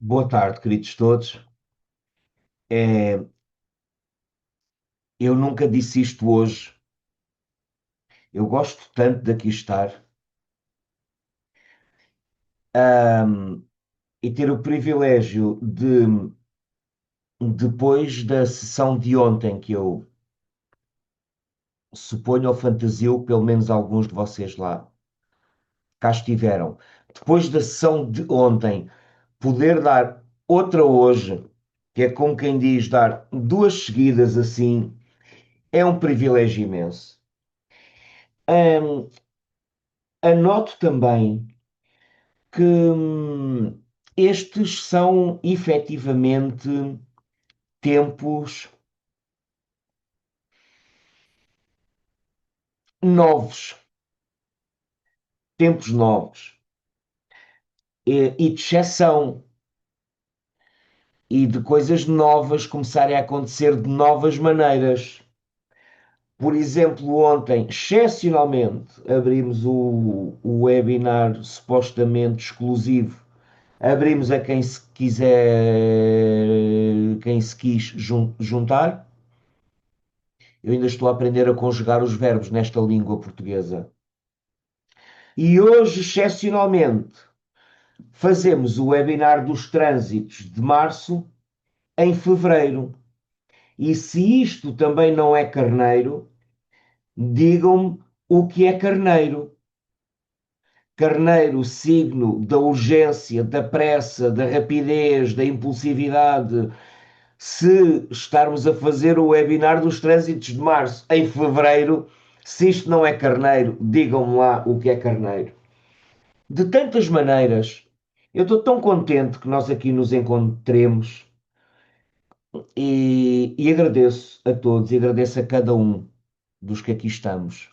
Boa tarde, queridos todos. É, eu nunca disse isto hoje. Eu gosto tanto de aqui estar, ahm, e ter o privilégio de, depois da sessão de ontem, que eu suponho ou fantasio, pelo menos alguns de vocês lá cá estiveram, depois da sessão de ontem, poder dar outra hoje, que é como quem diz, dar duas seguidas assim, é um privilégio imenso. Ahm, Anoto também que estes são efetivamente tempos novos, tempos novos e de exceção e de coisas novas começarem a acontecer de novas maneiras. Por exemplo, ontem, excepcionalmente, abrimos o webinar supostamente exclusivo. Abrimos a quem se quiser, quem se quis juntar. Eu ainda estou a aprender a conjugar os verbos nesta língua portuguesa. E hoje, excepcionalmente, fazemos o webinar dos trânsitos de março em fevereiro. E se isto também não é carneiro, digam-me o que é carneiro. Carneiro, signo da urgência, da pressa, da rapidez, da impulsividade. Se estarmos a fazer o webinar dos trânsitos de março em fevereiro, se isto não é carneiro, digam-me lá o que é carneiro. De tantas maneiras, eu estou tão contente que nós aqui nos encontremos e agradeço a todos e agradeço a cada um dos que aqui estamos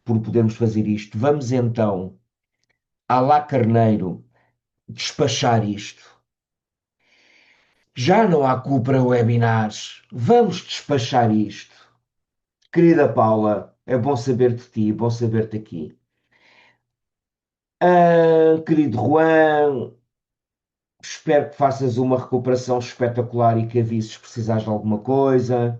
por podermos fazer isto. Vamos então, à lá Carneiro, despachar isto. Já não há culpa para webinars. Vamos despachar isto. Querida Paula, é bom saber de ti, bom saber-te aqui. Querido Juan, espero que faças uma recuperação espetacular e que avises se precisares de alguma coisa.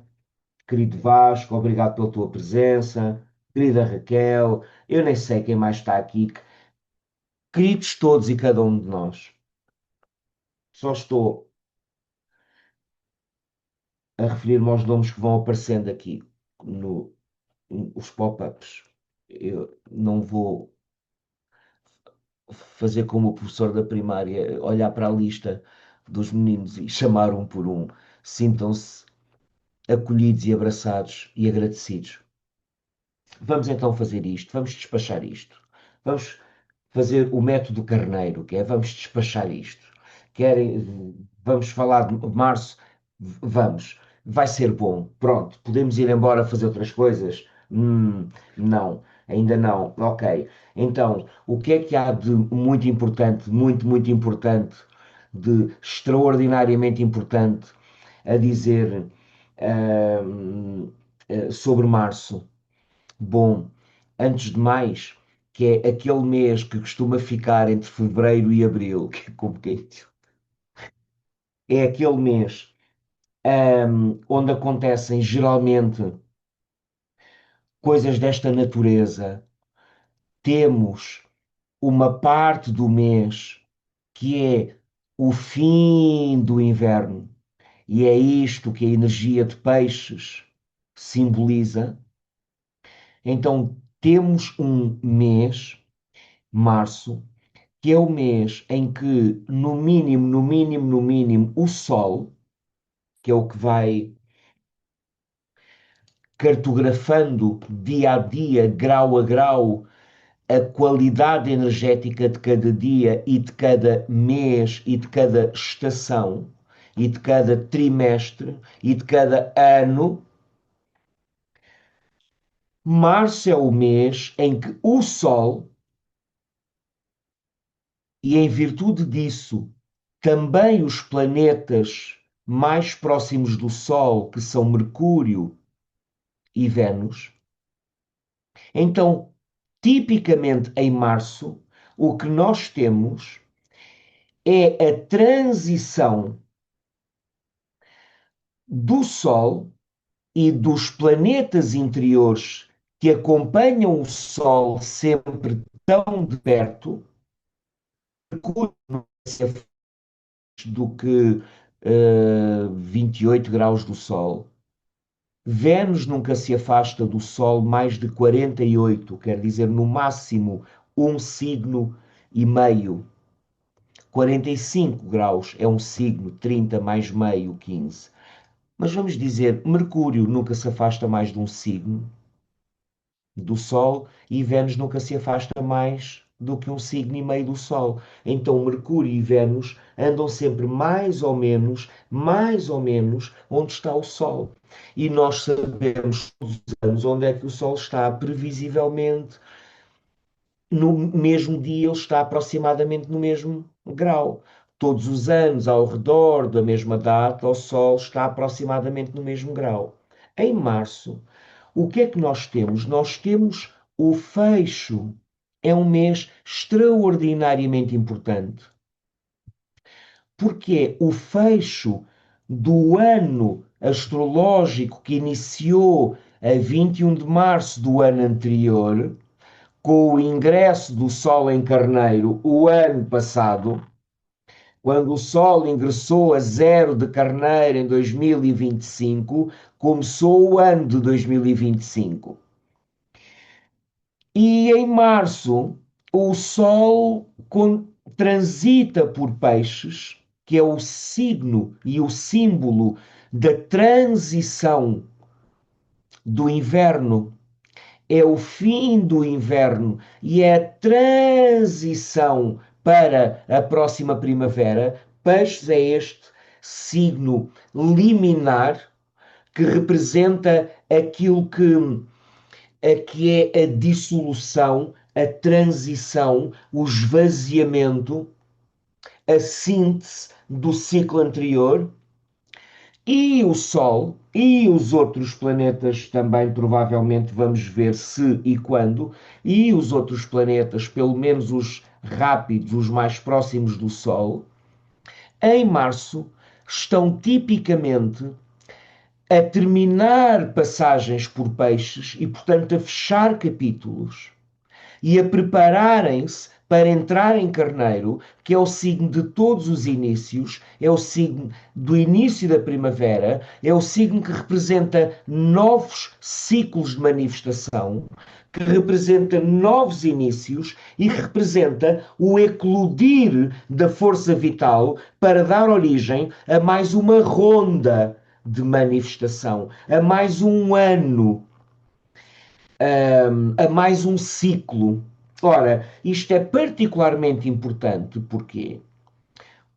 Querido Vasco, obrigado pela tua presença. Querida Raquel, eu nem sei quem mais está aqui. Queridos todos e cada um de nós. Só estou a referir-me aos nomes que vão aparecendo aqui, no, os pop-ups. Eu não vou fazer como o professor da primária, olhar para a lista dos meninos e chamar um por um. Sintam-se acolhidos e abraçados e agradecidos. Vamos então fazer isto, vamos despachar isto. Vamos fazer o método carneiro, que é vamos despachar isto. Querem, vamos falar de março? Vamos. Vai ser bom. Pronto, podemos ir embora fazer outras coisas? Não, ainda não. Ok. Então, o que é que há de muito importante, muito importante, de extraordinariamente importante a dizer sobre março? Bom, antes de mais, que é aquele mês que costuma ficar entre fevereiro e abril, que é como quem diz, é aquele mês onde acontecem geralmente coisas desta natureza. Temos uma parte do mês que é o fim do inverno, e é isto que a energia de peixes simboliza. Então, temos um mês, março, que é o mês em que, no mínimo, o Sol, que é o que vai cartografando dia a dia, grau a grau, a qualidade energética de cada dia e de cada mês e de cada estação e de cada trimestre e de cada ano. Março é o mês em que o Sol, e em virtude disso, também os planetas mais próximos do Sol, que são Mercúrio e Vênus. Então, tipicamente em março, o que nós temos é a transição do Sol e dos planetas interiores que acompanham o Sol sempre tão de perto, Mercúrio do que 28 graus do Sol. Vênus nunca se afasta do Sol mais de 48, quer dizer, no máximo um signo e meio. 45 graus é um signo, 30 mais meio, 15. Mas vamos dizer, Mercúrio nunca se afasta mais de um signo do Sol e Vênus nunca se afasta mais do que um signo e meio do Sol. Então Mercúrio e Vênus andam sempre mais ou menos onde está o Sol. E nós sabemos todos os anos onde é que o Sol está, previsivelmente no mesmo dia, ele está aproximadamente no mesmo grau. Todos os anos, ao redor da mesma data, o Sol está aproximadamente no mesmo grau. Em março, o que é que nós temos? Nós temos o fecho. É um mês extraordinariamente importante, porque é o fecho do ano astrológico que iniciou a 21 de março do ano anterior, com o ingresso do Sol em Carneiro o ano passado, quando o Sol ingressou a zero de Carneiro em 2025, começou o ano de 2025. E em março, o Sol transita por Peixes, que é o signo e o símbolo da transição do inverno, é o fim do inverno e é a transição para a próxima primavera. Peixes é este signo liminar que representa aquilo que é a dissolução, a transição, o esvaziamento, a síntese do ciclo anterior. E o Sol e os outros planetas também provavelmente vamos ver se e quando, e os outros planetas, pelo menos os rápidos, os mais próximos do Sol, em março estão tipicamente a terminar passagens por peixes e, portanto, a fechar capítulos e a prepararem-se para entrar em Carneiro, que é o signo de todos os inícios, é o signo do início da primavera, é o signo que representa novos ciclos de manifestação, que representa novos inícios e que representa o eclodir da força vital para dar origem a mais uma ronda de manifestação, a mais um ano, a mais um ciclo. Ora, isto é particularmente importante, porquê?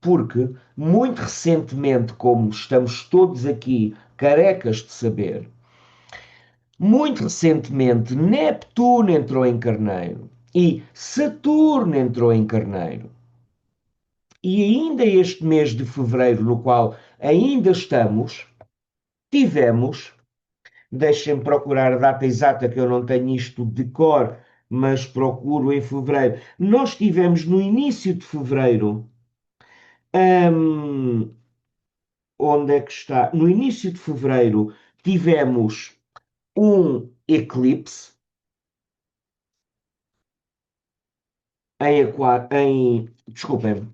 Porque muito recentemente, como estamos todos aqui carecas de saber, muito recentemente Neptuno entrou em Carneiro e Saturno entrou em Carneiro. E ainda este mês de fevereiro, no qual ainda estamos, tivemos. Deixem-me procurar a data exata, que eu não tenho isto de cor, mas procuro em fevereiro. Nós tivemos no início de fevereiro, hum, onde é que está? No início de fevereiro tivemos um eclipse em Aquário, desculpem-me.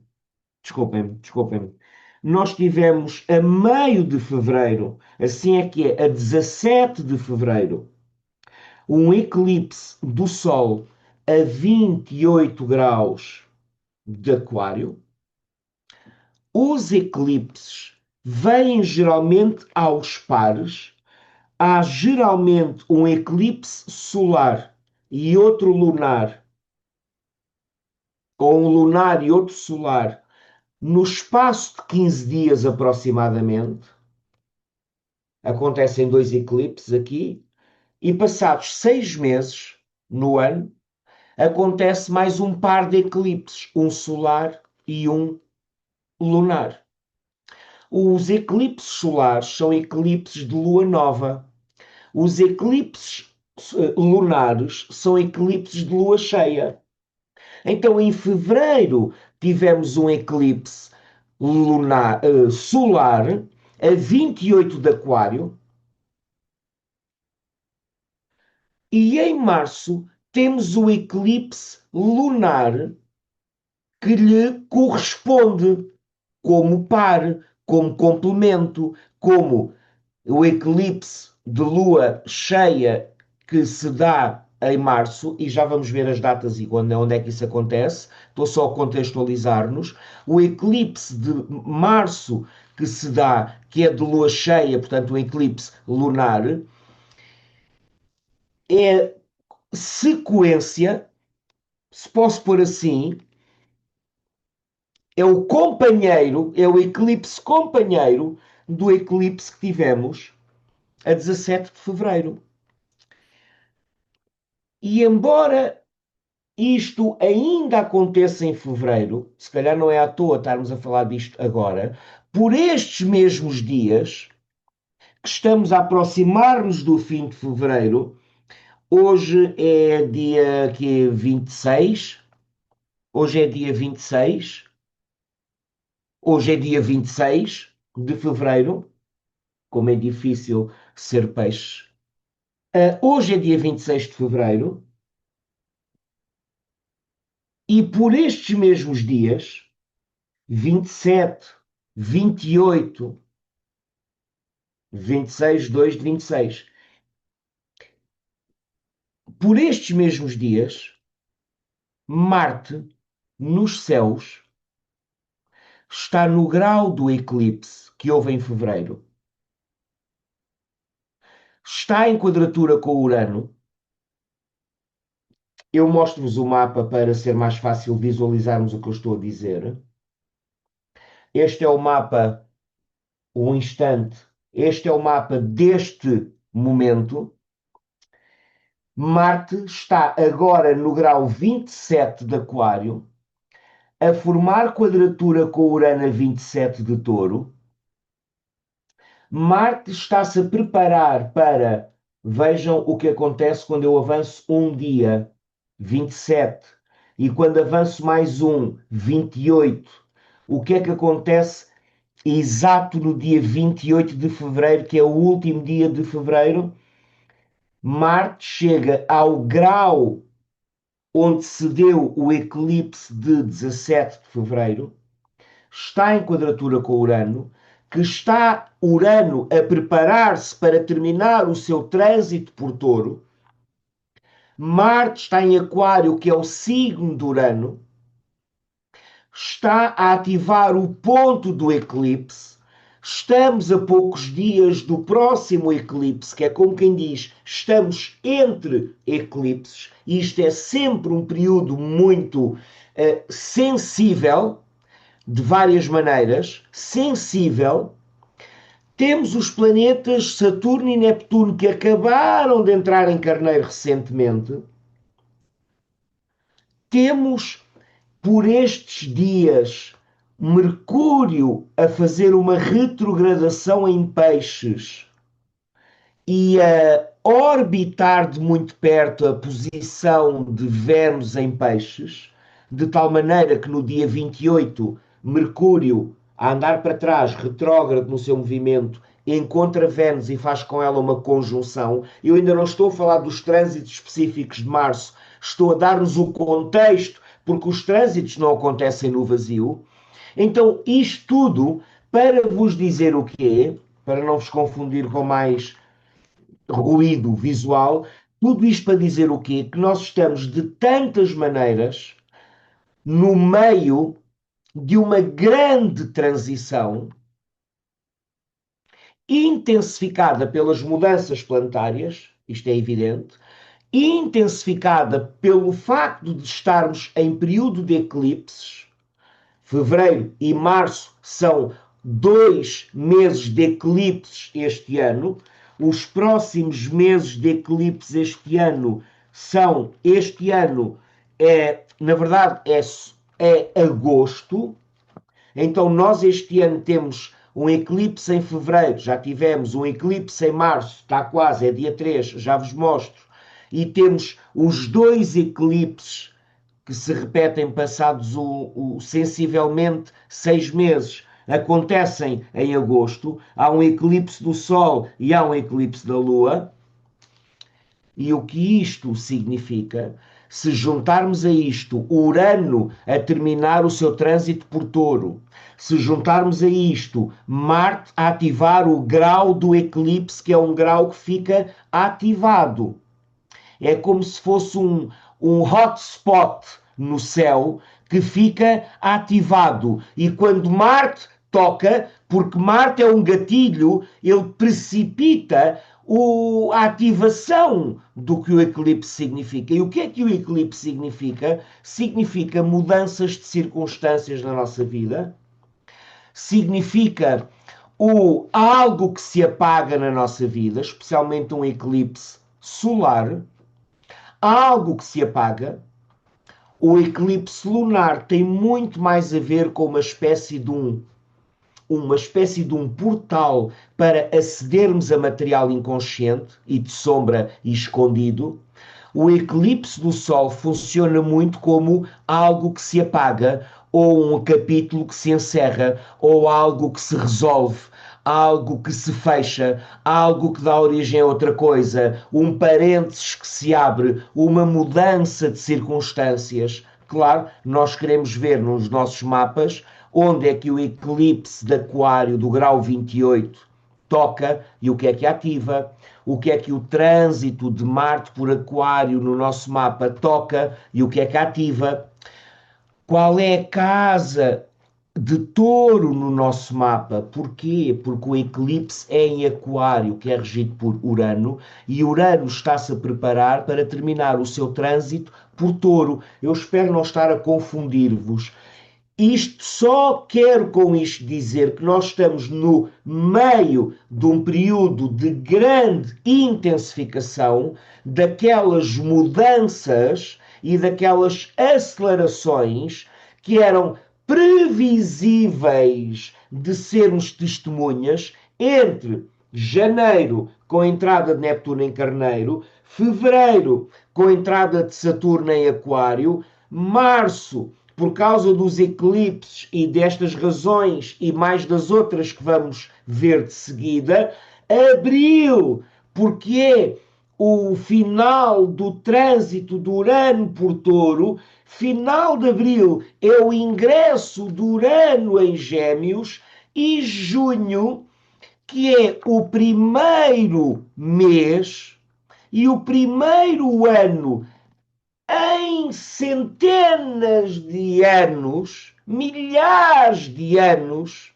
Nós tivemos a meio de fevereiro, assim é que é, a 17 de fevereiro, um eclipse do Sol a 28 graus de Aquário. Os eclipses vêm geralmente aos pares. Há geralmente um eclipse solar e outro lunar, ou um lunar e outro solar, no espaço de 15 dias aproximadamente. Acontecem dois eclipses aqui, e passados 6 meses no ano, acontece mais um par de eclipses, um solar e um lunar. Os eclipses solares são eclipses de lua nova. Os eclipses lunares são eclipses de lua cheia. Então, em fevereiro, tivemos um eclipse solar a 28 de Aquário, e em março temos o eclipse lunar que lhe corresponde como par, como complemento, como o eclipse de lua cheia que se dá em março, e já vamos ver as datas e onde é que isso acontece, estou só a contextualizar-nos. O eclipse de março que se dá, que é de lua cheia, portanto, o eclipse lunar, é sequência, se posso pôr assim, é o companheiro, é o eclipse companheiro do eclipse que tivemos a 17 de fevereiro. E embora isto ainda aconteça em fevereiro, se calhar não é à toa estarmos a falar disto agora, por estes mesmos dias que estamos a aproximar-nos do fim de fevereiro, hoje é dia que 26, hoje é dia 26, hoje é dia 26 de fevereiro, como é difícil ser peixe. Hoje é dia 26 de fevereiro, e por estes mesmos dias, 27, 28, 26, 2 de 26, por estes mesmos dias, Marte, nos céus, está no grau do eclipse que houve em fevereiro. Está em quadratura com Urano. Eu mostro-vos o mapa para ser mais fácil visualizarmos o que eu estou a dizer. Este é o mapa, um instante. Este é o mapa deste momento. Marte está agora no grau 27 de Aquário, a formar quadratura com Urano a 27 de Touro. Marte está-se a preparar para, vejam o que acontece quando eu avanço um dia, 27, e quando avanço mais um, 28. O que é que acontece exato no dia 28 de fevereiro, que é o último dia de fevereiro? Marte chega ao grau onde se deu o eclipse de 17 de fevereiro, está em quadratura com Urano, que está Urano a preparar-se para terminar o seu trânsito por Touro. Marte está em Aquário, que é o signo de Urano, está a ativar o ponto do eclipse. Estamos a poucos dias do próximo eclipse, que é como quem diz, estamos entre eclipses, e isto é sempre um período muito sensível, de várias maneiras, sensível. Temos os planetas Saturno e Neptuno que acabaram de entrar em Carneiro recentemente. Temos, por estes dias, Mercúrio a fazer uma retrogradação em Peixes e a orbitar de muito perto a posição de Vênus em Peixes, de tal maneira que no dia 28, Mercúrio, a andar para trás, retrógrado no seu movimento, encontra Vênus e faz com ela uma conjunção. Eu ainda não estou a falar dos trânsitos específicos de março, estou a dar-nos o contexto, porque os trânsitos não acontecem no vazio. Então, isto tudo para vos dizer o quê? Para não vos confundir com mais ruído visual, tudo isto para dizer o quê? Que nós estamos de tantas maneiras no meio de uma grande transição intensificada pelas mudanças planetárias, isto é evidente, intensificada pelo facto de estarmos em período de eclipses. Fevereiro e março são 2 meses de eclipses este ano. Os próximos meses de eclipses este ano são, este ano, na verdade, é agosto. Então, nós este ano temos um eclipse em fevereiro, já tivemos um eclipse em março, está quase, é dia 3, já vos mostro. E temos os 2 eclipses que se repetem passados sensivelmente 6 meses, acontecem em agosto. Há um eclipse do Sol e há um eclipse da Lua. E o que isto significa? Se juntarmos a isto o Urano a terminar o seu trânsito por Touro, se juntarmos a isto Marte a ativar o grau do eclipse, que é um grau que fica ativado, é como se fosse um hotspot no céu que fica ativado. E quando Marte toca, porque Marte é um gatilho, ele precipita a ativação do que o eclipse significa. E o que é que o eclipse significa? Significa mudanças de circunstâncias na nossa vida, significa algo que se apaga na nossa vida, especialmente um eclipse solar. Há algo que se apaga. O eclipse lunar tem muito mais a ver com uma espécie de um portal para acedermos a material inconsciente e de sombra e escondido. O eclipse do Sol funciona muito como algo que se apaga, ou um capítulo que se encerra, ou algo que se resolve, algo que se fecha, algo que dá origem a outra coisa, um parênteses que se abre, uma mudança de circunstâncias. Claro, nós queremos ver nos nossos mapas onde é que o eclipse de Aquário do grau 28 toca e o que é que ativa, o que é que o trânsito de Marte por Aquário no nosso mapa toca e o que é que ativa, qual é a casa de Touro no nosso mapa. Porquê? Porque o eclipse é em Aquário, que é regido por Urano, e Urano está-se a preparar para terminar o seu trânsito por Touro. Eu espero não estar a confundir-vos. Isto só quero com isto dizer que nós estamos no meio de um período de grande intensificação daquelas mudanças e daquelas acelerações que eram previsíveis de sermos testemunhas entre janeiro, com a entrada de Netuno em Carneiro, fevereiro, com a entrada de Saturno em Aquário, março, por causa dos eclipses e destas razões e mais das outras que vamos ver de seguida, abril, porque é o final do trânsito do Urano por Touro, final de abril é o ingresso do Urano em Gêmeos e junho, que é o primeiro mês e o primeiro ano em centenas de anos, milhares de anos.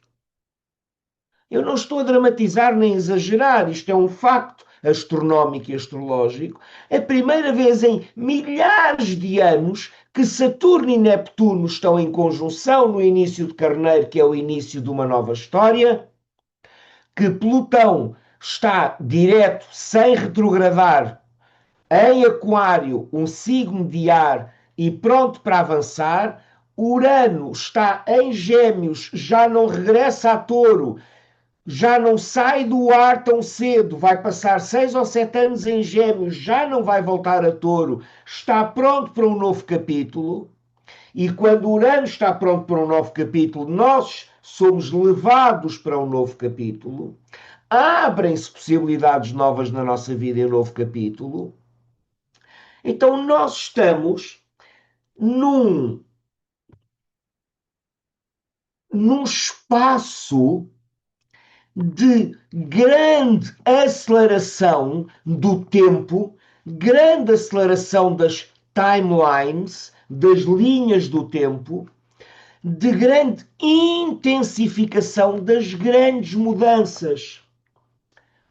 Eu não estou a dramatizar nem exagerar, isto é um facto astronómico e astrológico. A primeira vez em milhares de anos que Saturno e Neptuno estão em conjunção no início de Carneiro, que é o início de uma nova história, que Plutão está direto, sem retrogradar, em Aquário, um signo de ar e pronto para avançar. Urano está em Gêmeos, já não regressa a Touro, já não sai do ar tão cedo, vai passar 6 ou 7 anos em Gêmeos, já não vai voltar a Touro, está pronto para um novo capítulo. E quando Urano está pronto para um novo capítulo, nós somos levados para um novo capítulo, abrem-se possibilidades novas na nossa vida em um novo capítulo. Então nós estamos num, num espaço de grande aceleração do tempo, grande aceleração das timelines, das linhas do tempo, de grande intensificação das grandes mudanças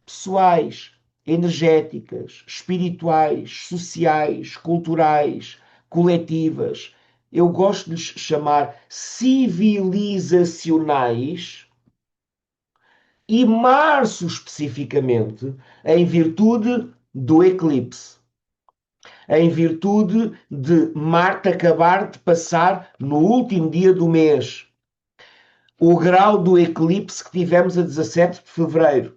pessoais, energéticas, espirituais, sociais, culturais, coletivas. Eu gosto de lhes chamar civilizacionais, e março especificamente, em virtude do eclipse, em virtude de Marte acabar de passar no último dia do mês, o grau do eclipse que tivemos a 17 de fevereiro,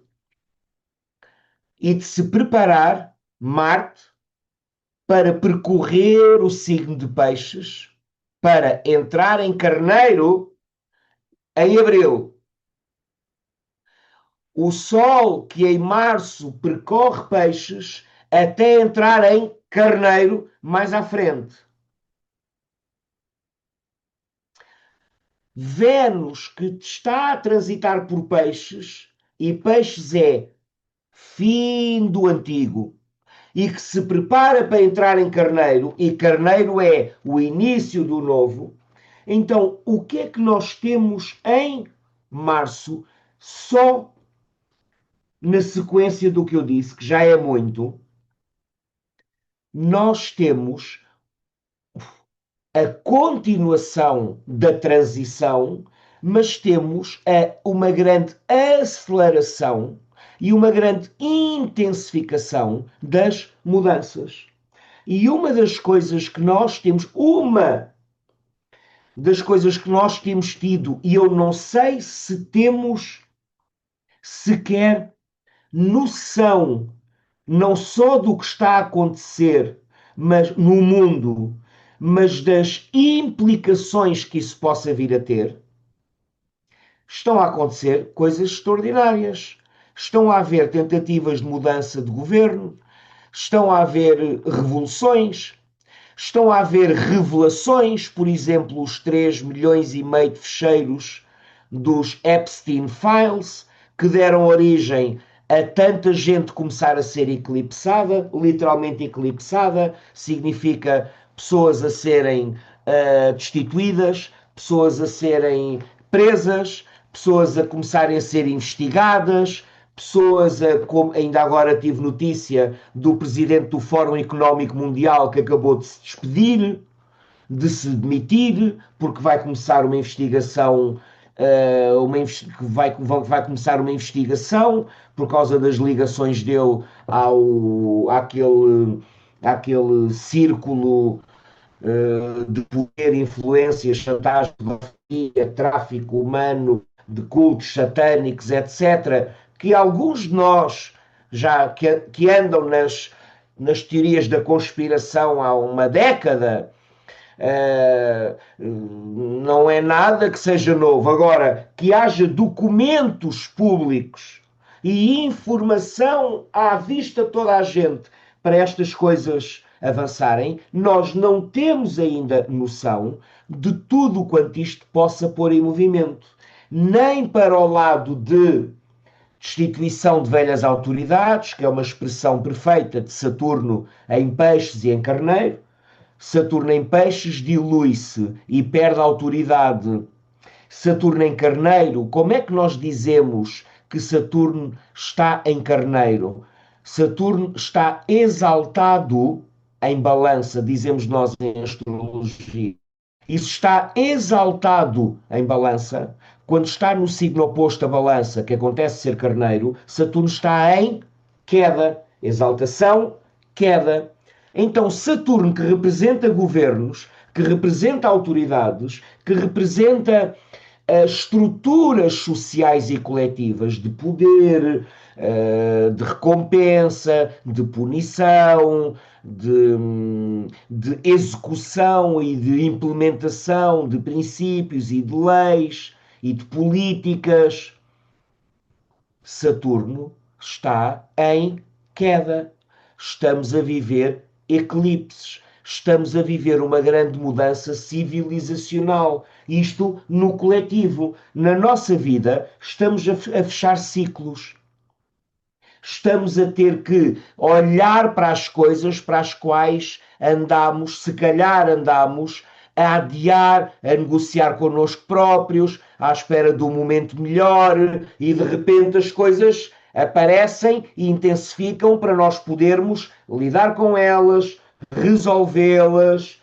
e de se preparar Marte para percorrer o signo de Peixes, para entrar em Carneiro em abril. O Sol, que em março percorre Peixes, até entrar em Carneiro mais à frente. Vênus, que está a transitar por Peixes, e Peixes é fim do antigo, e que se prepara para entrar em Carneiro, e Carneiro é o início do novo. Então, o que é que nós temos em março, só na sequência do que eu disse, que já é muito? Nós temos a continuação da transição, mas temos uma grande aceleração e uma grande intensificação das mudanças. E uma das coisas que nós temos tido, e eu não sei se temos sequer noção, não só do que está a acontecer, mas no mundo, mas das implicações que isso possa vir a ter, estão a acontecer coisas extraordinárias. Estão a haver tentativas de mudança de governo, estão a haver revoluções, estão a haver revelações, por exemplo, os 3,5 milhões de fecheiros dos Epstein Files, que deram origem a tanta gente começar a ser eclipsada, literalmente eclipsada, significa pessoas a serem destituídas, pessoas a serem presas, pessoas a começarem a ser investigadas, pessoas, como ainda agora tive notícia do presidente do Fórum Económico Mundial que acabou de se despedir, de se demitir, porque vai começar uma investigação, vai começar uma investigação por causa das ligações dele àquele círculo de poder, influência, chantagem, pedofilia, tráfico humano, de cultos satânicos, etc., que alguns de nós que andam nas teorias da conspiração há uma década, não é nada que seja novo. Agora, que haja documentos públicos e informação à vista de toda a gente para estas coisas avançarem, nós não temos ainda noção de tudo quanto isto possa pôr em movimento. Nem para o lado de destituição de velhas autoridades, que é uma expressão perfeita de Saturno em Peixes e em Carneiro. Saturno em Peixes dilui-se e perde autoridade. Saturno em Carneiro, como é que nós dizemos que Saturno está em Carneiro? Saturno está exaltado em balança, dizemos nós em astrologia. Isso está exaltado em balança. Quando está no signo oposto a balança, que acontece ser Carneiro, Saturno está em queda. Exaltação, queda. Então, Saturno, que representa governos, que representa autoridades, que representa estruturas sociais e coletivas de poder, de recompensa, de punição, de execução e de implementação de princípios e de leis e de políticas. Saturno está em queda. Estamos a viver eclipses. Estamos a viver uma grande mudança civilizacional. Isto no coletivo. Na nossa vida, estamos a fechar ciclos. Estamos a ter que olhar para as coisas para as quais andamos, se calhar andamos a adiar, a negociar connosco próprios, à espera de um momento melhor, e de repente as coisas aparecem e intensificam para nós podermos lidar com elas, resolvê-las,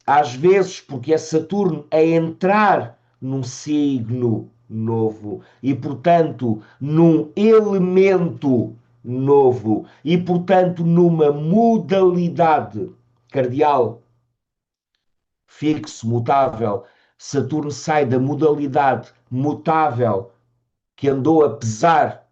às vezes porque é Saturno a entrar num signo novo e, portanto, num elemento novo e, portanto, numa modalidade cardial fixo, mutável. Saturno sai da modalidade mutável que andou a pesar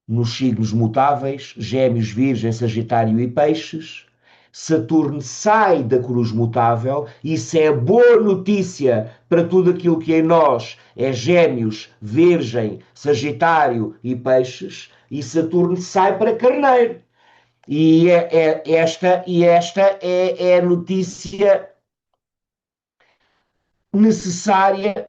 nos signos mutáveis, Gêmeos, Virgem, Sagitário e Peixes, Saturno sai da cruz mutável. Isso é boa notícia para tudo aquilo que em nós é Gêmeos, Virgem, Sagitário e Peixes. E Saturno sai para Carneiro. E esta é a notícia necessária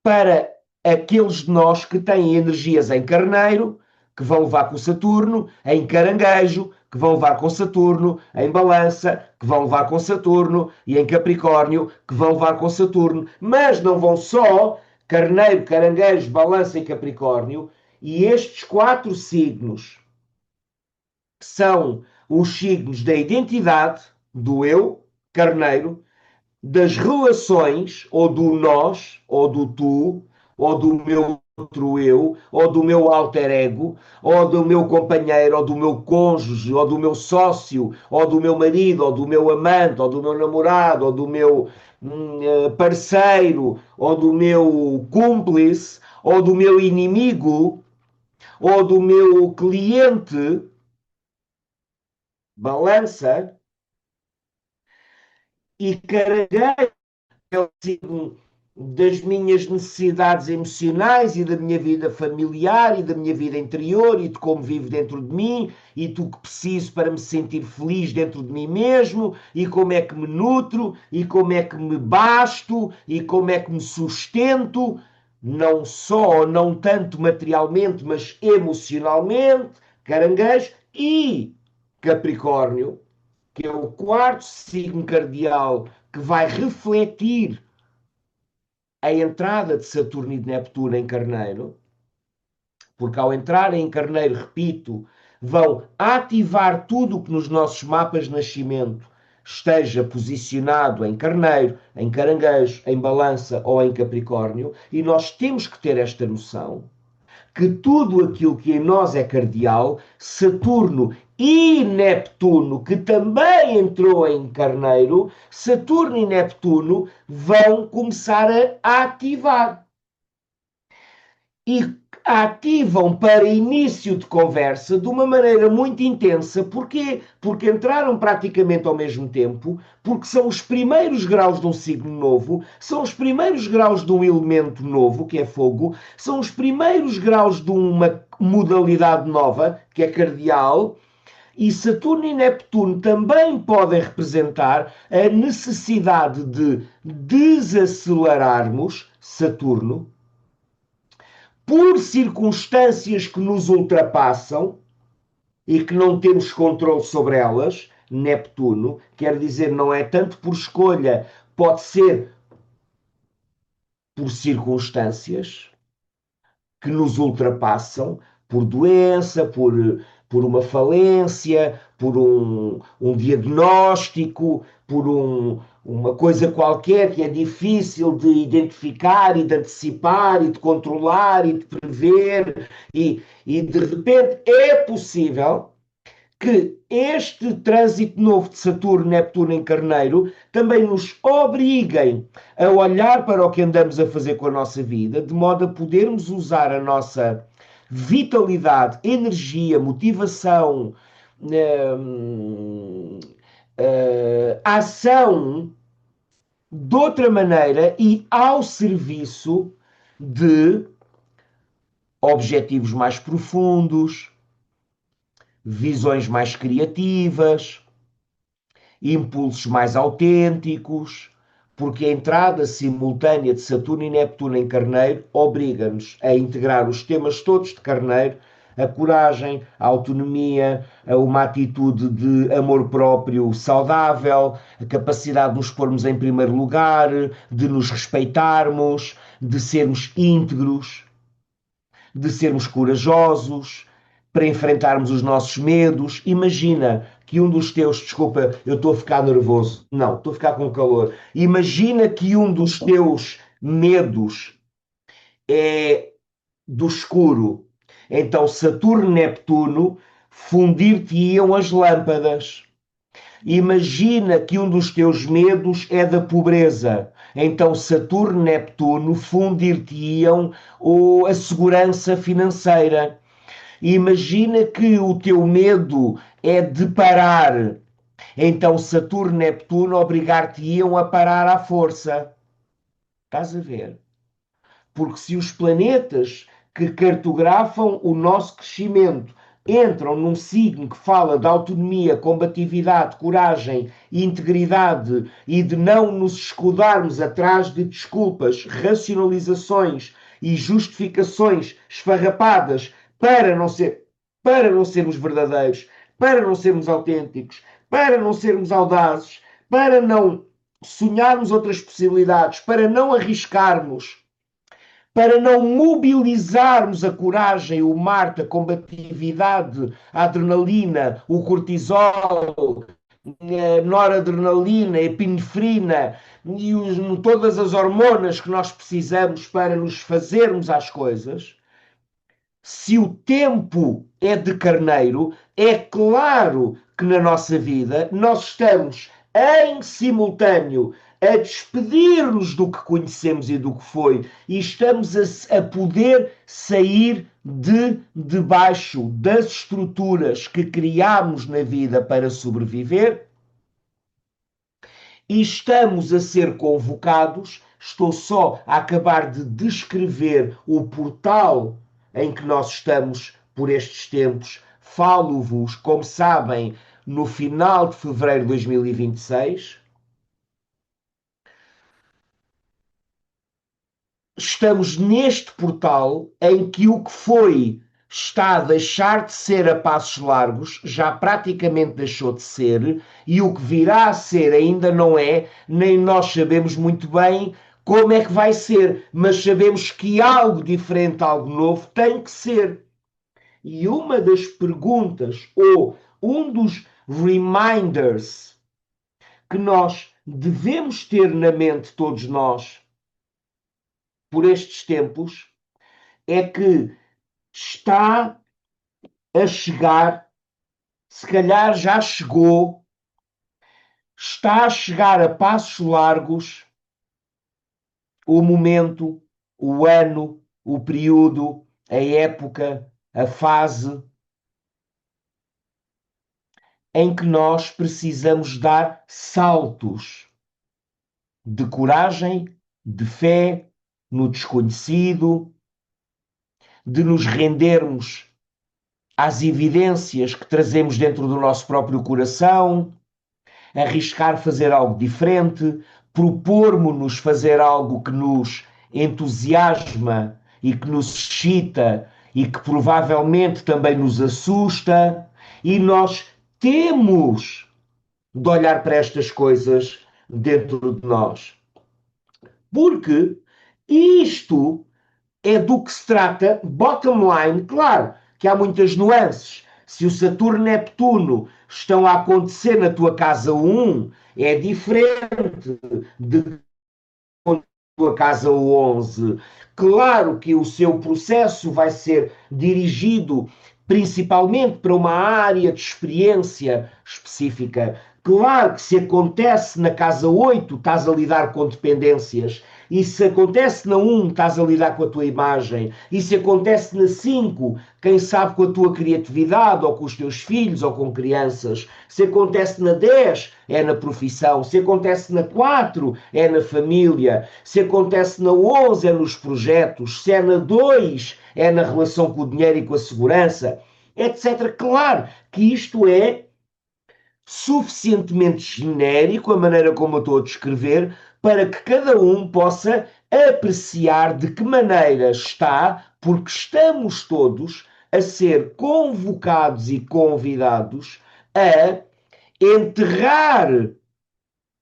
para aqueles de nós que têm energias em Carneiro, que vão levar com Saturno, em Caranguejo, que vão levar com Saturno, em Balança, que vão levar com Saturno, e em Capricórnio, que vão levar com Saturno. Mas não vão só Carneiro, Caranguejo, Balança e Capricórnio, e estes quatro signos que são os signos da identidade, do eu, Carneiro, das relações, ou do nós, ou do tu, ou do meu outro eu, ou do meu alter ego, ou do meu companheiro, ou do meu cônjuge, ou do meu sócio, ou do meu marido, ou do meu amante, ou do meu namorado, ou do meu parceiro, ou do meu cúmplice, ou do meu inimigo, ou do meu cliente, balança e carreguei das minhas necessidades emocionais e da minha vida familiar e da minha vida interior e de como vivo dentro de mim e do que preciso para me sentir feliz dentro de mim mesmo e como é que me nutro e como é que me basto e como é que me sustento, não só, não tanto materialmente, mas emocionalmente, Caranguejo e Capricórnio, que é o quarto signo cardial que vai refletir a entrada de Saturno e de Neptuno em Carneiro, porque ao entrar em Carneiro, repito, vão ativar tudo o que nos nossos mapas de nascimento esteja posicionado em Carneiro, em Caranguejo, em Balança ou em Capricórnio, e nós temos que ter esta noção que tudo aquilo que em nós é cardial, Saturno e Neptuno, que também entrou em Carneiro, Saturno e Neptuno vão começar a ativar. E ativam para início de conversa de uma maneira muito intensa. Porquê? Porque entraram praticamente ao mesmo tempo, porque são os primeiros graus de um signo novo, são os primeiros graus de um elemento novo, que é fogo, são os primeiros graus de uma modalidade nova, que é cardial. E Saturno e Neptuno também podem representar a necessidade de desacelerarmos Saturno por circunstâncias que nos ultrapassam e que não temos controle sobre elas, Neptuno, quer dizer, não é tanto por escolha, pode ser por circunstâncias que nos ultrapassam, por doença, por uma falência, por um diagnóstico, por uma coisa qualquer que é difícil de identificar e de antecipar e de controlar e de prever, e de repente é possível que este trânsito novo de Saturno, Neptuno em Carneiro também nos obriguem a olhar para o que andamos a fazer com a nossa vida, de modo a podermos usar a nossa vitalidade, energia, motivação, ação de outra maneira e ao serviço de objetivos mais profundos, visões mais criativas, impulsos mais autênticos, porque a entrada simultânea de Saturno e Neptuno em Carneiro obriga-nos a integrar os temas todos de Carneiro, a coragem, a autonomia, a uma atitude de amor próprio saudável, a capacidade de nos pormos em primeiro lugar, de nos respeitarmos, de sermos íntegros, de sermos corajosos, para enfrentarmos os nossos medos. Imagina que um dos teus, desculpa, eu estou a ficar nervoso. Não, estou a ficar com calor. Imagina que um dos teus medos é do escuro. Então Saturno e Neptuno fundir-te-iam as lâmpadas. Imagina que um dos teus medos é da pobreza. Então Saturno e Neptuno fundir-te-iam a segurança financeira. Imagina que o teu medo é de parar. Então Saturno e Neptuno obrigar-te-iam a parar à força. Estás a ver? Porque se os planetas que cartografam o nosso crescimento entram num signo que fala de autonomia, combatividade, coragem, integridade e de não nos escudarmos atrás de desculpas, racionalizações e justificações esfarrapadas para não ser, para não sermos verdadeiros, para não sermos autênticos, para não sermos audazes, para não sonharmos outras possibilidades, para não arriscarmos, para não mobilizarmos a coragem, o Marte, a combatividade, a adrenalina, o cortisol, a noradrenalina, a epinefrina e todas as hormonas que nós precisamos para nos fazermos às coisas, se o tempo é de carneiro, é claro que na nossa vida nós estamos em simultâneo a despedir-nos do que conhecemos e do que foi, e estamos a poder sair de debaixo das estruturas que criámos na vida para sobreviver e estamos a ser convocados. Estou só a acabar de descrever o portal em que nós estamos por estes tempos. Falo-vos, como sabem, no final de fevereiro de 2026. Estamos neste portal em que o que foi está a deixar de ser a passos largos, já praticamente deixou de ser, e o que virá a ser ainda não é, nem nós sabemos muito bem como é que vai ser, mas sabemos que algo diferente, algo novo tem que ser. E uma das perguntas, ou um dos reminders que nós devemos ter na mente, todos nós, por estes tempos, é que está a chegar, se calhar já chegou, está a chegar a passos largos o momento, o ano, o período, a época, a fase em que nós precisamos dar saltos de coragem, de fé no desconhecido, de nos rendermos às evidências que trazemos dentro do nosso próprio coração, arriscar fazer algo diferente, propormos-nos fazer algo que nos entusiasma e que nos excita e que provavelmente também nos assusta, e nós temos de olhar para estas coisas dentro de nós. Porque isto é do que se trata, bottom line, claro que há muitas nuances. Se o Saturno e Neptuno estão a acontecer na tua casa 1, é diferente de tua casa 11. Claro que o seu processo vai ser dirigido principalmente para uma área de experiência específica. Claro que se acontece na casa 8 estás a lidar com dependências. E se acontece na 1, estás a lidar com a tua imagem. E se acontece na 5, quem sabe com a tua criatividade, ou com os teus filhos, ou com crianças. Se acontece na 10, é na profissão. Se acontece na 4, é na família. Se acontece na 11, é nos projetos. Se é na 2, é na relação com o dinheiro e com a segurança, etc. Claro que isto é suficientemente genérico, a maneira como eu estou a descrever, para que cada um possa apreciar de que maneira está, porque estamos todos a ser convocados e convidados a enterrar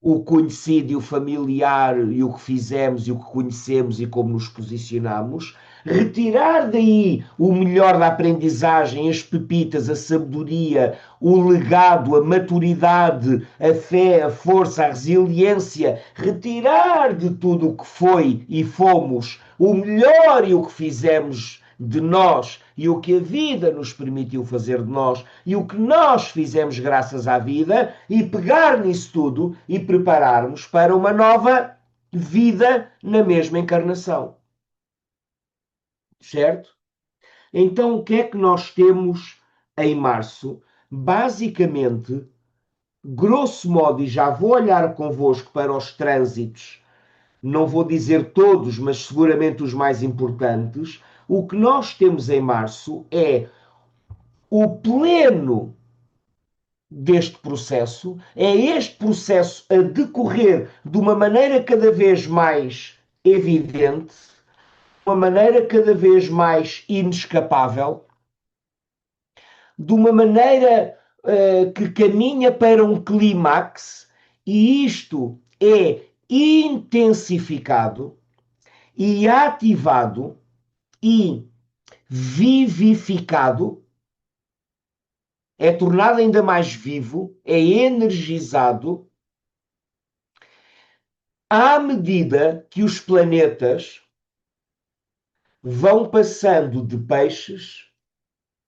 o conhecido e o familiar e o que fizemos e o que conhecemos e como nos posicionamos, retirar daí o melhor da aprendizagem, as pepitas, a sabedoria, o legado, a maturidade, a fé, a força, a resiliência, retirar de tudo o que foi e fomos o melhor e o que fizemos de nós e o que a vida nos permitiu fazer de nós e o que nós fizemos graças à vida e pegar nisso tudo e prepararmos para uma nova vida na mesma encarnação. Certo? Então, o que é que nós temos em março? Basicamente, grosso modo, e já vou olhar convosco para os trânsitos, não vou dizer todos, mas seguramente os mais importantes, o que nós temos em março é o pleno deste processo, é este processo a decorrer de uma maneira cada vez mais evidente, de uma maneira cada vez mais inescapável, de uma maneira que caminha para um clímax, e isto é intensificado e ativado e vivificado, é tornado ainda mais vivo, é energizado à medida que os planetas vão passando de peixes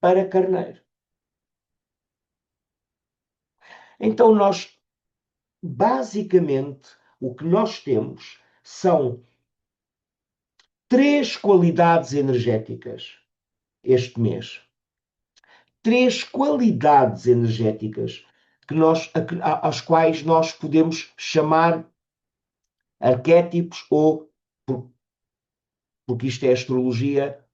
para carneiro. Então, nós, basicamente, o que nós temos são três qualidades energéticas este mês. Três qualidades energéticas que às quais nós podemos chamar arquétipos ou, porque isto é astrologia,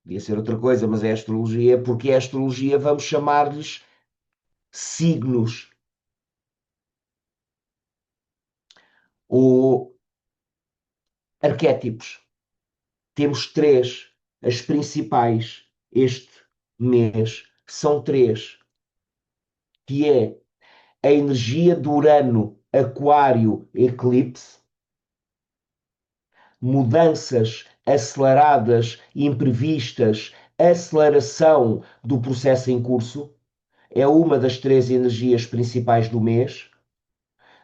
podia ser outra coisa, mas é astrologia, porque é astrologia, vamos chamar-lhes signos ou arquétipos. Temos três, as principais este mês são três, que é a energia do Urano, Aquário, Eclipse, mudanças aceleradas, imprevistas, aceleração do processo em curso, é uma das três energias principais do mês.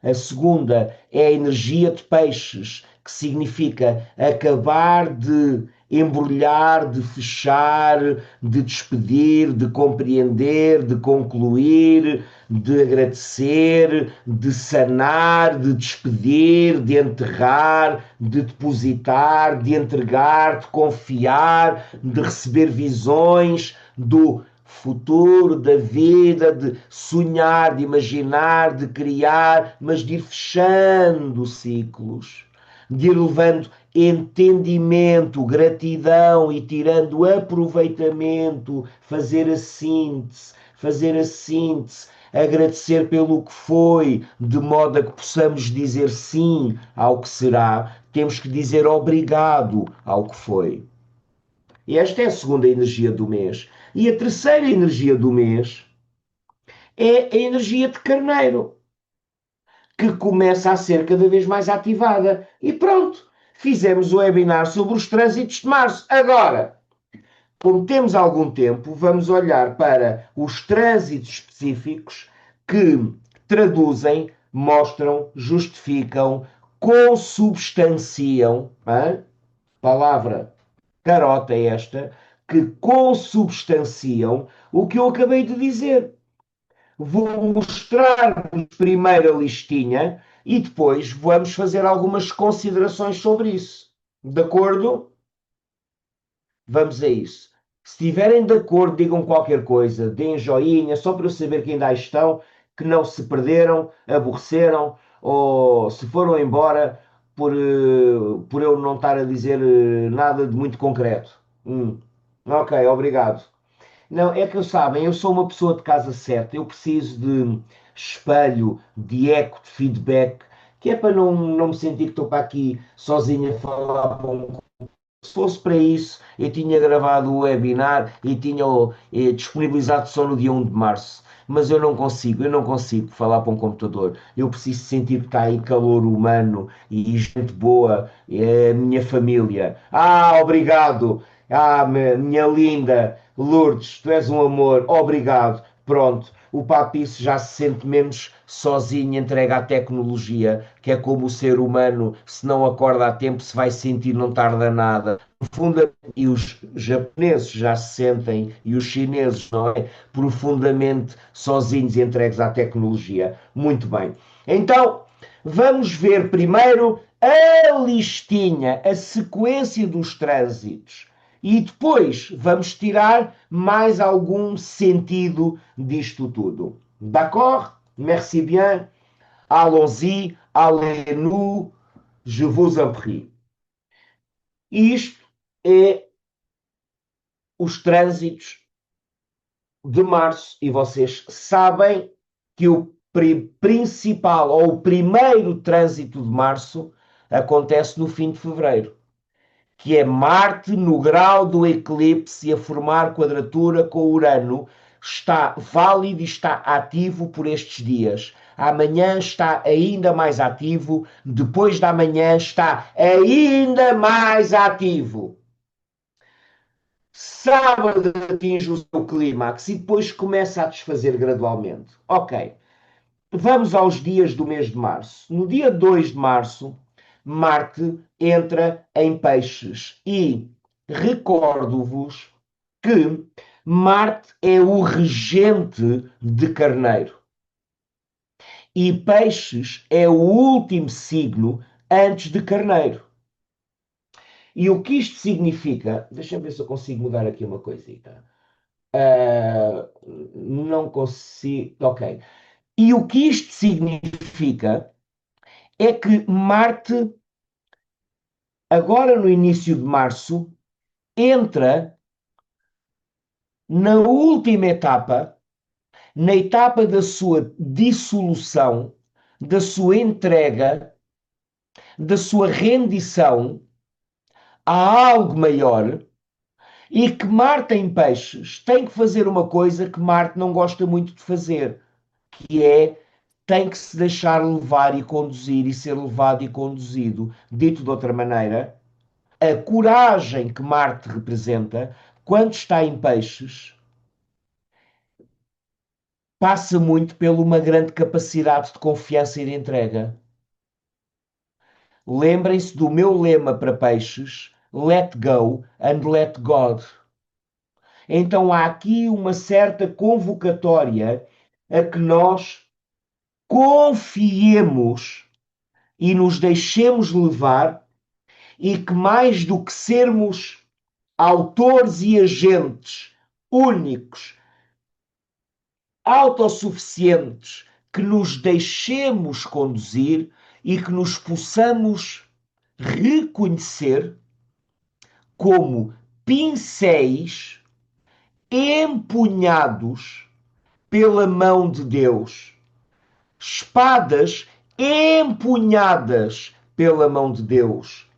A segunda é a energia de peixes, que significa acabar de embrulhar, de fechar, de despedir, de compreender, de concluir, de agradecer, de sanar, de despedir, de enterrar, de depositar, de entregar, de confiar, de receber visões do futuro, da vida, de sonhar, de imaginar, de criar, mas de ir fechando ciclos, de ir levando entendimento, gratidão e tirando aproveitamento, fazer a síntese, agradecer pelo que foi, de modo a que possamos dizer sim ao que será, temos que dizer obrigado ao que foi. E esta é a segunda energia do mês. E a terceira energia do mês é a energia de carneiro, que começa a ser cada vez mais ativada. E pronto, fizemos o webinar sobre os trânsitos de março. Agora, como temos algum tempo, vamos olhar para os trânsitos específicos que traduzem, mostram, justificam, consubstanciam, palavra carota esta, que consubstanciam o que eu acabei de dizer. Vou mostrar-vos primeiro a listinha e depois vamos fazer algumas considerações sobre isso. De acordo? Vamos a isso. Se estiverem de acordo, digam qualquer coisa, deem joinha, só para eu saber que ainda aí estão, que não se perderam, aborreceram ou se foram embora por eu não estar a dizer nada de muito concreto. Ok, obrigado. Não, é que sabem, eu sou uma pessoa de casa certa, eu preciso de espelho, de eco, de feedback, que é para não me sentir que estou para aqui sozinho a falar para um. Se fosse para isso, eu tinha gravado o webinar e tinha disponibilizado só no dia 1 de março. Mas eu não consigo falar para um computador. Eu preciso sentir que está aí calor humano e gente boa, é a minha família. Obrigado! Minha linda Lourdes, tu és um amor, obrigado. Pronto, o Papisso já se sente menos sozinho, entregue à tecnologia, que é como o ser humano, se não acorda a tempo, se vai sentir, não tarda nada. Profundamente, e os japoneses já se sentem, e os chineses, não é? Profundamente sozinhos e entregues à tecnologia. Muito bem. Então, vamos ver primeiro a listinha, a sequência dos trânsitos. E depois vamos tirar mais algum sentido disto tudo. D'accord? Merci bien. Allons-y. Allez-nous. Je vous en prie. Isto é os trânsitos de março e vocês sabem que o principal ou o primeiro trânsito de março acontece no fim de fevereiro, que é Marte no grau do eclipse e a formar quadratura com Urano. Está válido e está ativo por estes dias. Amanhã está ainda mais ativo, depois da manhã está ainda mais ativo. Sábado atinge o seu clímax e depois começa a desfazer gradualmente. Ok, vamos aos dias do mês de março. No dia 2 de março, Marte entra em Peixes e recordo-vos que Marte é o regente de Carneiro e Peixes é o último signo antes de Carneiro. E o que isto significa? Deixa-me ver se eu consigo mudar aqui uma coisita. Ah, não consigo. Ok. E o que isto significa é que Marte, agora no início de março, entra na última etapa, na etapa da sua dissolução, da sua entrega, da sua rendição a algo maior e que Marte em Peixes tem que fazer uma coisa que Marte não gosta muito de fazer, que é tem que se deixar levar e conduzir e ser levado e conduzido. Dito de outra maneira, a coragem que Marte representa, quando está em Peixes, passa muito por uma grande capacidade de confiança e de entrega. Lembrem-se do meu lema para Peixes: Let go and let God. Então há aqui uma certa convocatória a que nós confiemos e nos deixemos levar e que mais do que sermos autores e agentes únicos, autossuficientes, que nos deixemos conduzir e que nos possamos reconhecer como pincéis empunhados pela mão de Deus, espadas empunhadas pela mão de Deus,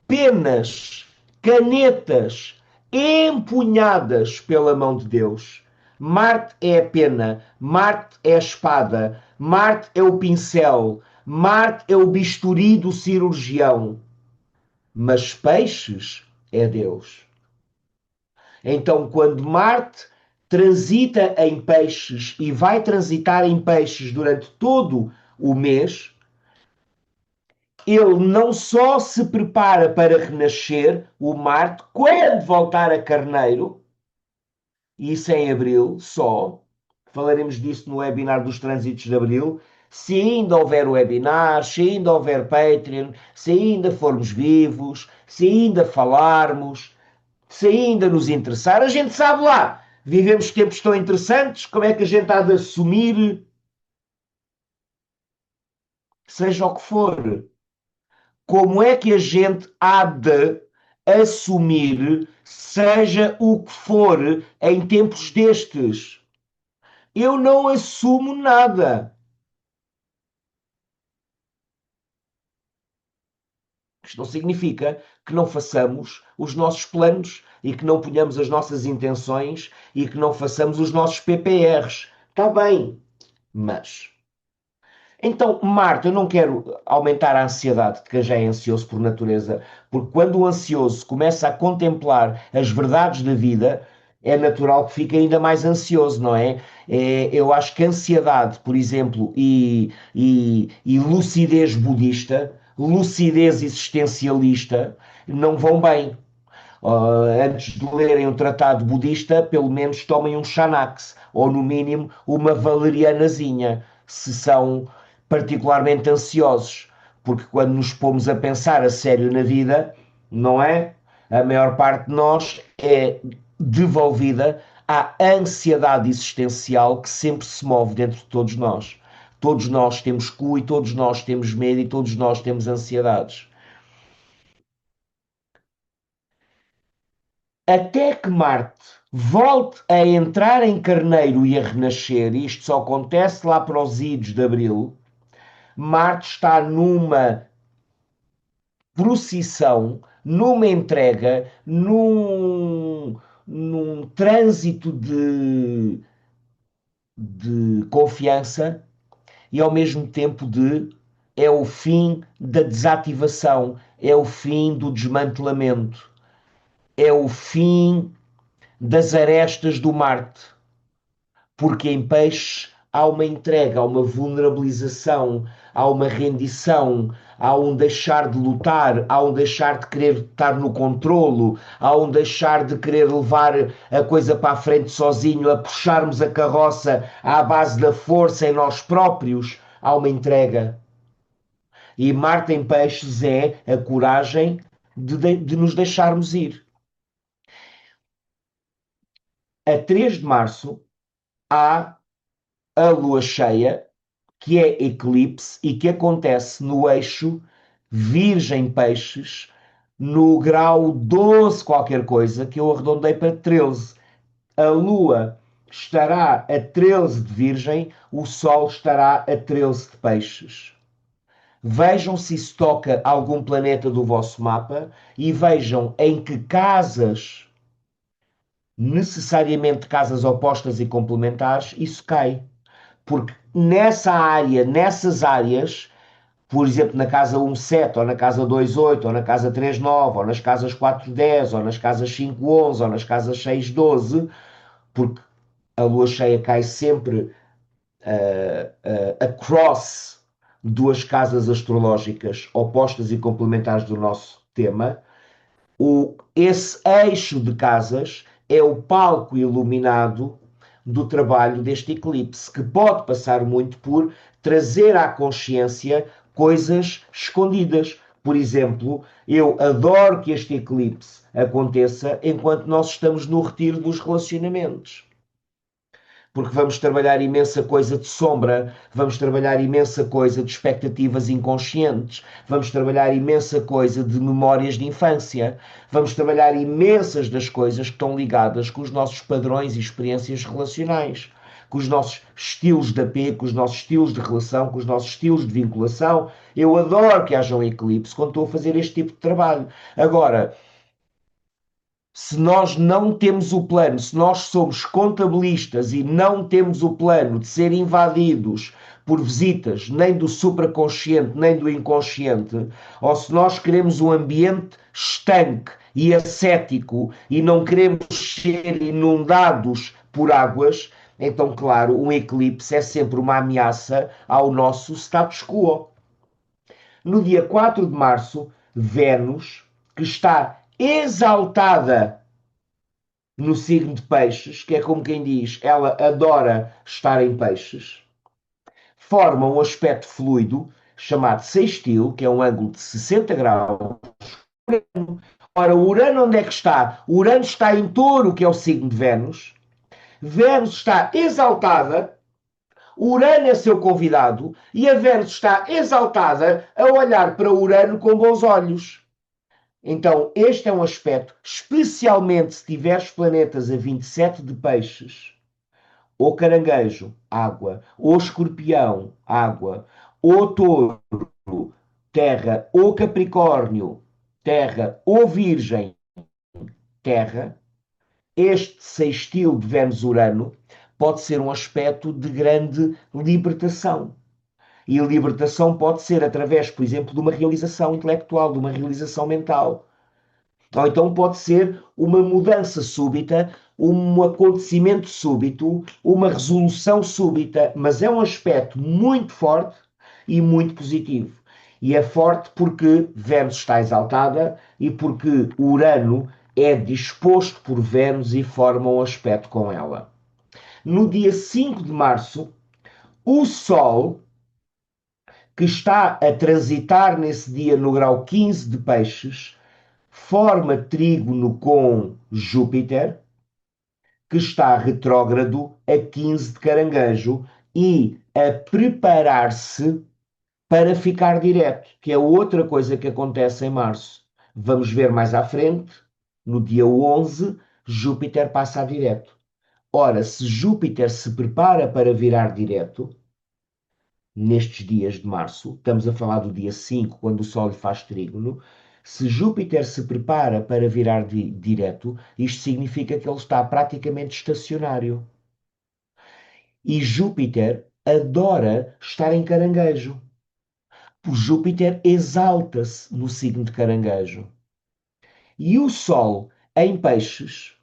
penas, canetas empunhadas pela mão de Deus. Marte é a pena, Marte é a espada, Marte é o pincel, Marte é o bisturi do cirurgião. Mas Peixes é Deus. Então, quando Marte transita em Peixes e vai transitar em Peixes durante todo o mês, ele não só se prepara para renascer, o Marte, quando voltar a Carneiro, e isso é em abril só, falaremos disso no webinar dos trânsitos de abril, se ainda houver webinar, se ainda houver Patreon, se ainda formos vivos, se ainda falarmos, se ainda nos interessar, a gente sabe lá. Vivemos tempos tão interessantes, como é que a gente há de assumir, seja o que for? Como é que a gente há de assumir, seja o que for, em tempos destes? Eu não assumo nada. Isto não significa que não façamos os nossos planos e que não ponhamos as nossas intenções e que não façamos os nossos PPRs. Está bem, mas então, Marta, eu não quero aumentar a ansiedade de quem já é ansioso por natureza, porque quando o ansioso começa a contemplar as verdades da vida, é natural que fique ainda mais ansioso, não é? Eu acho que ansiedade, por exemplo, e lucidez budista, lucidez existencialista, não vão bem. Antes de lerem um tratado budista, pelo menos tomem um Xanax, ou no mínimo uma valerianazinha, se são particularmente ansiosos, porque quando nos pomos a pensar a sério na vida, não é? A maior parte de nós é devolvida há a ansiedade existencial que sempre se move dentro de todos nós. Todos nós temos cu e todos nós temos medo e todos nós temos ansiedades. Até que Marte volte a entrar em Carneiro e a renascer, e isto só acontece lá para os idos de Abril, Marte está numa procissão, numa entrega, num trânsito de confiança e ao mesmo tempo é o fim da desativação, é o fim do desmantelamento, é o fim das arestas do Marte, porque em peixe há uma entrega, há uma vulnerabilização, há uma rendição, há um deixar de lutar, há um deixar de querer estar no controlo, há um deixar de querer levar a coisa para a frente sozinho, a puxarmos a carroça à base da força em nós próprios, há uma entrega. E Marte em Peixes é a coragem de nos deixarmos ir. A 3 de março há a lua cheia, que é eclipse e que acontece no eixo Virgem Peixes, no grau 12 qualquer coisa, que eu arredondei para 13. A lua estará a 13 de Virgem, o Sol estará a 13 de Peixes. Vejam se isso toca algum planeta do vosso mapa e vejam em que casas, necessariamente casas opostas e complementares, isso cai. Porque nessa área, nessas áreas, por exemplo, na casa 17, ou na casa 28, ou na casa 39, ou nas casas 410, ou nas casas 511, ou nas casas 612, porque a lua cheia cai sempre across duas casas astrológicas opostas e complementares do nosso tema, esse eixo de casas é o palco iluminado do trabalho deste eclipse, que pode passar muito por trazer à consciência coisas escondidas. Por exemplo, eu adoro que este eclipse aconteça enquanto nós estamos no retiro dos relacionamentos, porque vamos trabalhar imensa coisa de sombra, vamos trabalhar imensa coisa de expectativas inconscientes, vamos trabalhar imensa coisa de memórias de infância, vamos trabalhar imensas das coisas que estão ligadas com os nossos padrões e experiências relacionais, com os nossos estilos de apego, com os nossos estilos de relação, com os nossos estilos de vinculação. Eu adoro que haja um eclipse quando estou a fazer este tipo de trabalho. Agora, se nós não temos o plano, se nós somos contabilistas e não temos o plano de ser invadidos por visitas nem do supraconsciente nem do inconsciente, ou se nós queremos um ambiente estanque e ascético e não queremos ser inundados por águas, então, claro, um eclipse é sempre uma ameaça ao nosso status quo. No dia 4 de março, Vênus, que está exaltada no signo de Peixes, que é como quem diz, ela adora estar em Peixes, forma um aspecto fluido chamado sextil, que é um ângulo de 60 graus. Ora, o Urano onde é que está? O Urano está em Touro, que é o signo de Vênus. Vênus está exaltada, o Urano é seu convidado e a Vênus está exaltada a olhar para o Urano com bons olhos. Então, este é um aspecto, especialmente se tiveres planetas a 27 de peixes, ou caranguejo, água, ou escorpião, água, ou touro, terra, ou capricórnio, terra, ou virgem, terra, este sextil de Vênus-Urano pode ser um aspecto de grande libertação. E a libertação pode ser através, por exemplo, de uma realização intelectual, de uma realização mental. Ou então pode ser uma mudança súbita, um acontecimento súbito, uma resolução súbita, mas é um aspecto muito forte e muito positivo. E é forte porque Vênus está exaltada e porque Urano é disposto por Vênus e forma um aspecto com ela. No dia 5 de março, o Sol, que está a transitar nesse dia no grau 15 de Peixes, forma trígono com Júpiter, que está retrógrado a 15 de Caranguejo e a preparar-se para ficar direto, que é outra coisa que acontece em março. Vamos ver mais à frente, no dia 11, Júpiter passa a direto. Ora, se Júpiter se prepara para virar direto, nestes dias de março, estamos a falar do dia 5, quando o Sol lhe faz trígono, se Júpiter se prepara para virar direto, isto significa que ele está praticamente estacionário. E Júpiter adora estar em Caranguejo. Por Júpiter exalta-se no signo de Caranguejo. E o Sol em Peixes,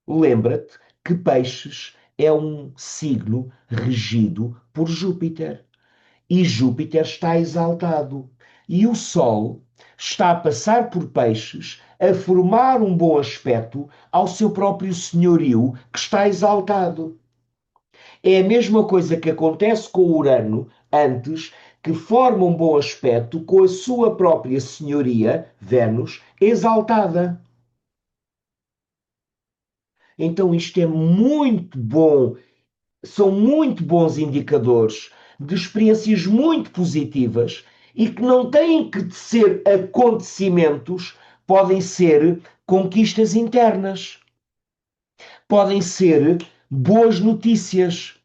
lembra-te que Peixes é um signo regido por Júpiter. E Júpiter está exaltado. E o Sol está a passar por Peixes, a formar um bom aspecto ao seu próprio senhorio, que está exaltado. É a mesma coisa que acontece com o Urano antes, que forma um bom aspecto com a sua própria senhoria, Vênus, exaltada. Então isto é muito bom, são muito bons indicadores de experiências muito positivas e que não têm que ser acontecimentos, podem ser conquistas internas, podem ser boas notícias,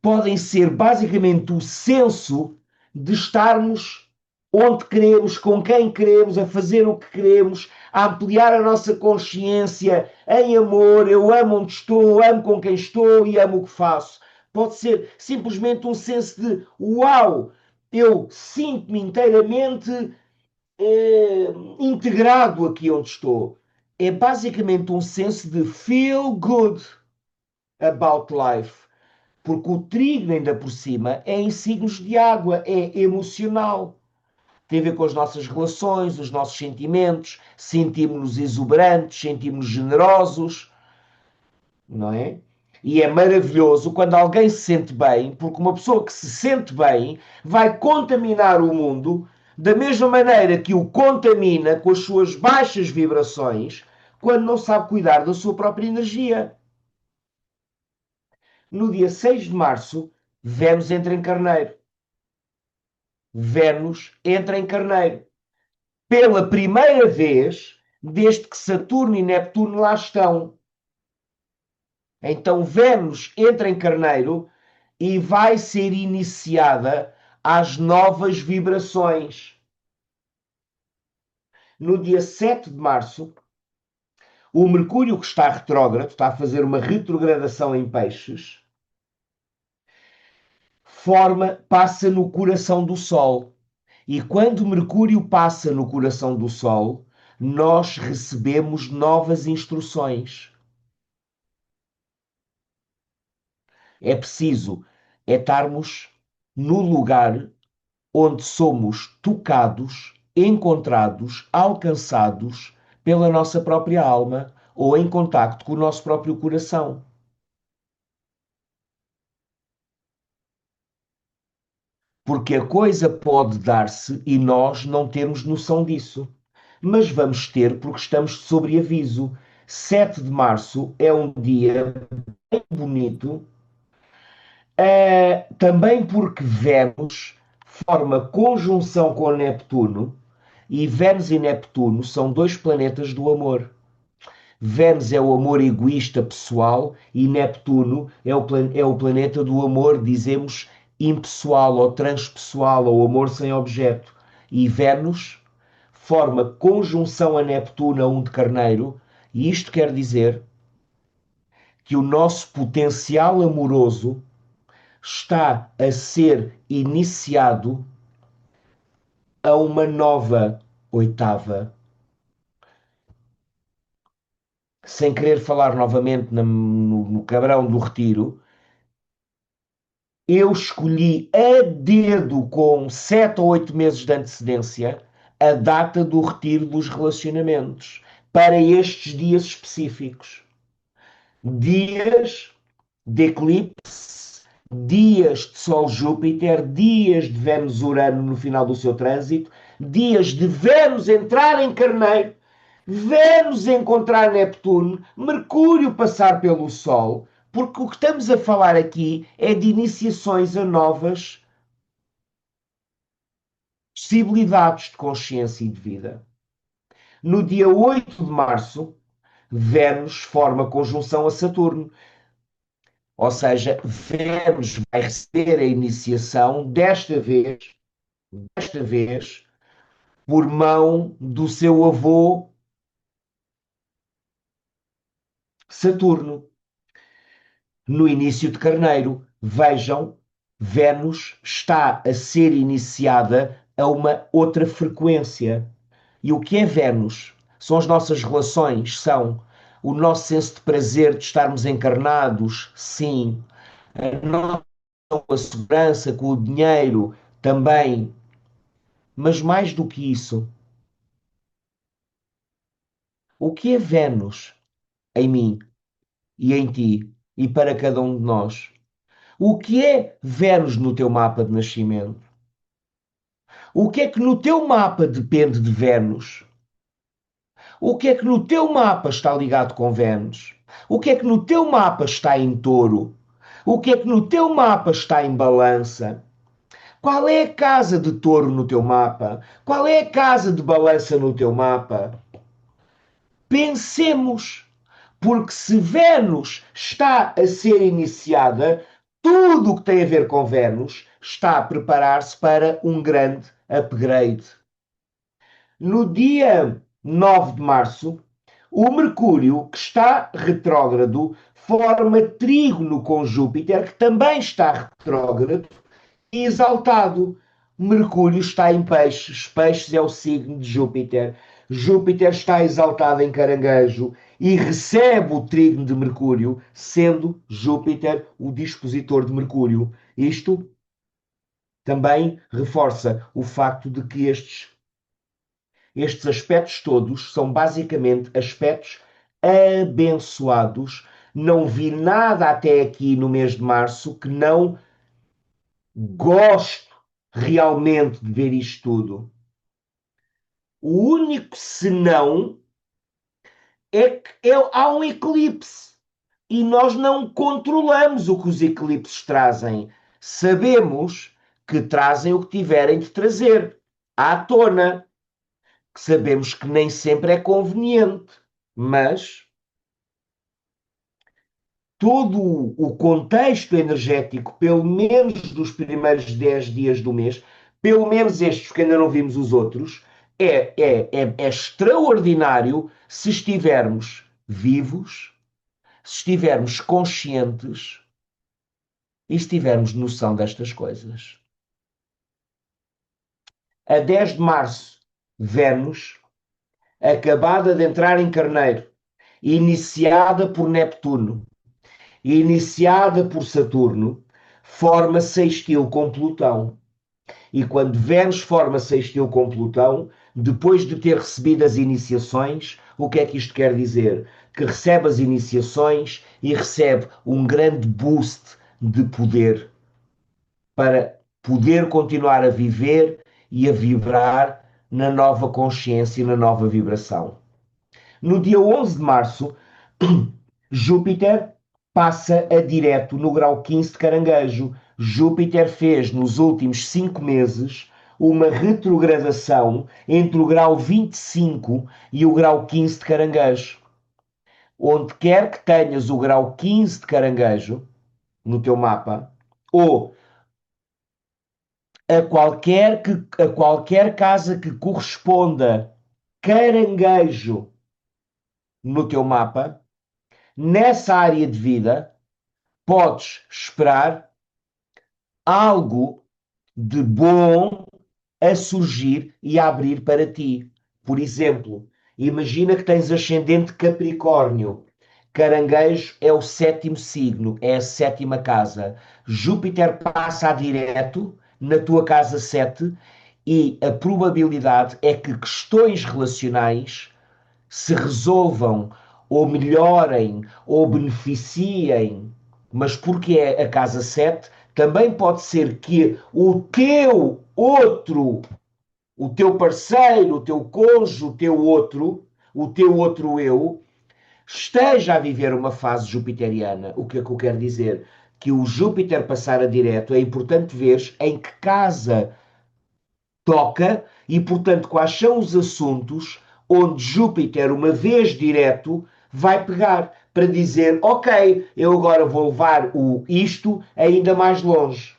podem ser basicamente o senso de estarmos onde queremos, com quem queremos, a fazer o que queremos, a ampliar a nossa consciência em amor. Eu amo onde estou, amo com quem estou e amo o que faço. Pode ser simplesmente um senso de uau, eu sinto-me inteiramente integrado aqui onde estou. É basicamente um senso de feel good about life. Porque o trigo, ainda por cima, é em signos de água, é emocional. Tem a ver com as nossas relações, os nossos sentimentos, sentimos-nos exuberantes, sentimos-nos generosos, não é? E é maravilhoso quando alguém se sente bem, porque uma pessoa que se sente bem vai contaminar o mundo da mesma maneira que o contamina com as suas baixas vibrações quando não sabe cuidar da sua própria energia. No dia 6 de março, Vênus entra em Carneiro. Vênus entra em Carneiro. Pela primeira vez, desde que Saturno e Neptuno lá estão. Então Vênus entra em Carneiro e vai ser iniciada às novas vibrações. No dia 7 de março, o Mercúrio, que está retrógrado, está a fazer uma retrogradação em Peixes, passa no coração do Sol. E quando Mercúrio passa no coração do Sol, nós recebemos novas instruções. É preciso estarmos no lugar onde somos tocados, encontrados, alcançados pela nossa própria alma ou em contacto com o nosso próprio coração. Porque a coisa pode dar-se e nós não termos noção disso. Mas vamos ter porque estamos sob aviso. 7 de março é um dia bem bonito, também porque Vênus forma conjunção com Neptuno e Vênus e Neptuno são dois planetas do amor. Vênus é o amor egoísta pessoal e Neptuno é o planeta do amor, dizemos, impessoal ou transpessoal, ou amor sem objeto. E Vênus forma conjunção a Neptuno a 1 de Carneiro, e isto quer dizer que o nosso potencial amoroso está a ser iniciado a uma nova oitava. Sem querer falar novamente no Cabrão do Retiro, eu escolhi a dedo, com 7 ou 8 meses de antecedência, a data do retiro dos relacionamentos para estes dias específicos. Dias de eclipse, dias de Sol-Júpiter, dias de Vênus-Urano no final do seu trânsito, dias de Vênus entrar em Carneiro Vênus encontrar Neptuno, Mercúrio passar pelo Sol, porque o que estamos a falar aqui é de iniciações a novas possibilidades de consciência e de vida. No dia 8 de março, Vênus forma conjunção a Saturno, ou seja, Vênus vai receber a iniciação, desta vez, por mão do seu avô Saturno, no início de Carneiro. Vejam, Vênus está a ser iniciada a uma outra frequência. E o que é Vênus? São as nossas relações, são o nosso senso de prazer de estarmos encarnados, sim, a nossa com a segurança, com o dinheiro, também. Mas mais do que isso, o que é Vênus em mim e em ti e para cada um de nós? O que é Vênus no teu mapa de nascimento? O que é que no teu mapa depende de Vênus? O que é que no teu mapa está ligado com Vênus? O que é que no teu mapa está em touro? O que é que no teu mapa está em balança? Qual é a casa de touro no teu mapa? Qual é a casa de balança no teu mapa? Pensemos, porque se Vênus está a ser iniciada, tudo o que tem a ver com Vênus está a preparar-se para um grande upgrade. No dia 9 de março, o Mercúrio, que está retrógrado, forma trígono com Júpiter, que também está retrógrado e exaltado. Mercúrio está em Peixes, Peixes é o signo de Júpiter. Júpiter está exaltado em Caranguejo e recebe o trígono de Mercúrio, sendo Júpiter o dispositor de Mercúrio. Isto também reforça o facto de que estes aspectos todos são basicamente aspectos abençoados. Não vi nada até aqui no mês de março que não gosto realmente de ver isto tudo. O único senão é que há um eclipse e nós não controlamos o que os eclipses trazem. Sabemos que trazem o que tiverem de trazer à tona, que sabemos que nem sempre é conveniente, mas todo o contexto energético, pelo menos dos primeiros 10 dias do mês, pelo menos estes, que ainda não vimos os outros, é extraordinário se estivermos vivos, se estivermos conscientes e se tivermos noção destas coisas. A 10 de março, Vênus, acabada de entrar em Carneiro, iniciada por Neptuno, e iniciada por Saturno, forma sextil com Plutão. E quando Vênus forma sextil com Plutão, depois de ter recebido as iniciações, o que é que isto quer dizer? Que recebe as iniciações e recebe um grande boost de poder para poder continuar a viver e a vibrar na nova consciência e na nova vibração. No dia 11 de março, Júpiter passa a direto no grau 15 de Caranguejo. Júpiter fez nos últimos 5 meses uma retrogradação entre o grau 25 e o grau 15 de Caranguejo. Onde quer que tenhas o grau 15 de Caranguejo no teu mapa, ou a qualquer casa que corresponda Caranguejo no teu mapa, nessa área de vida, podes esperar algo de bom a surgir e a abrir para ti. Por exemplo, imagina que tens ascendente Capricórnio. Caranguejo é o sétimo signo, é a sétima casa. Júpiter passa a direto na tua casa 7 e a probabilidade é que questões relacionais se resolvam ou melhorem ou beneficiem, mas porque é a casa 7, também pode ser que o teu outro, o teu parceiro, o teu cônjuge, o teu outro, o teu outro eu esteja a viver uma fase jupiteriana. O que é que eu quero dizer? Que o Júpiter passar a direto é importante ver em que casa toca e, portanto, quais são os assuntos onde Júpiter, uma vez direto, vai pegar para dizer: ok, eu agora vou levar isto ainda mais longe.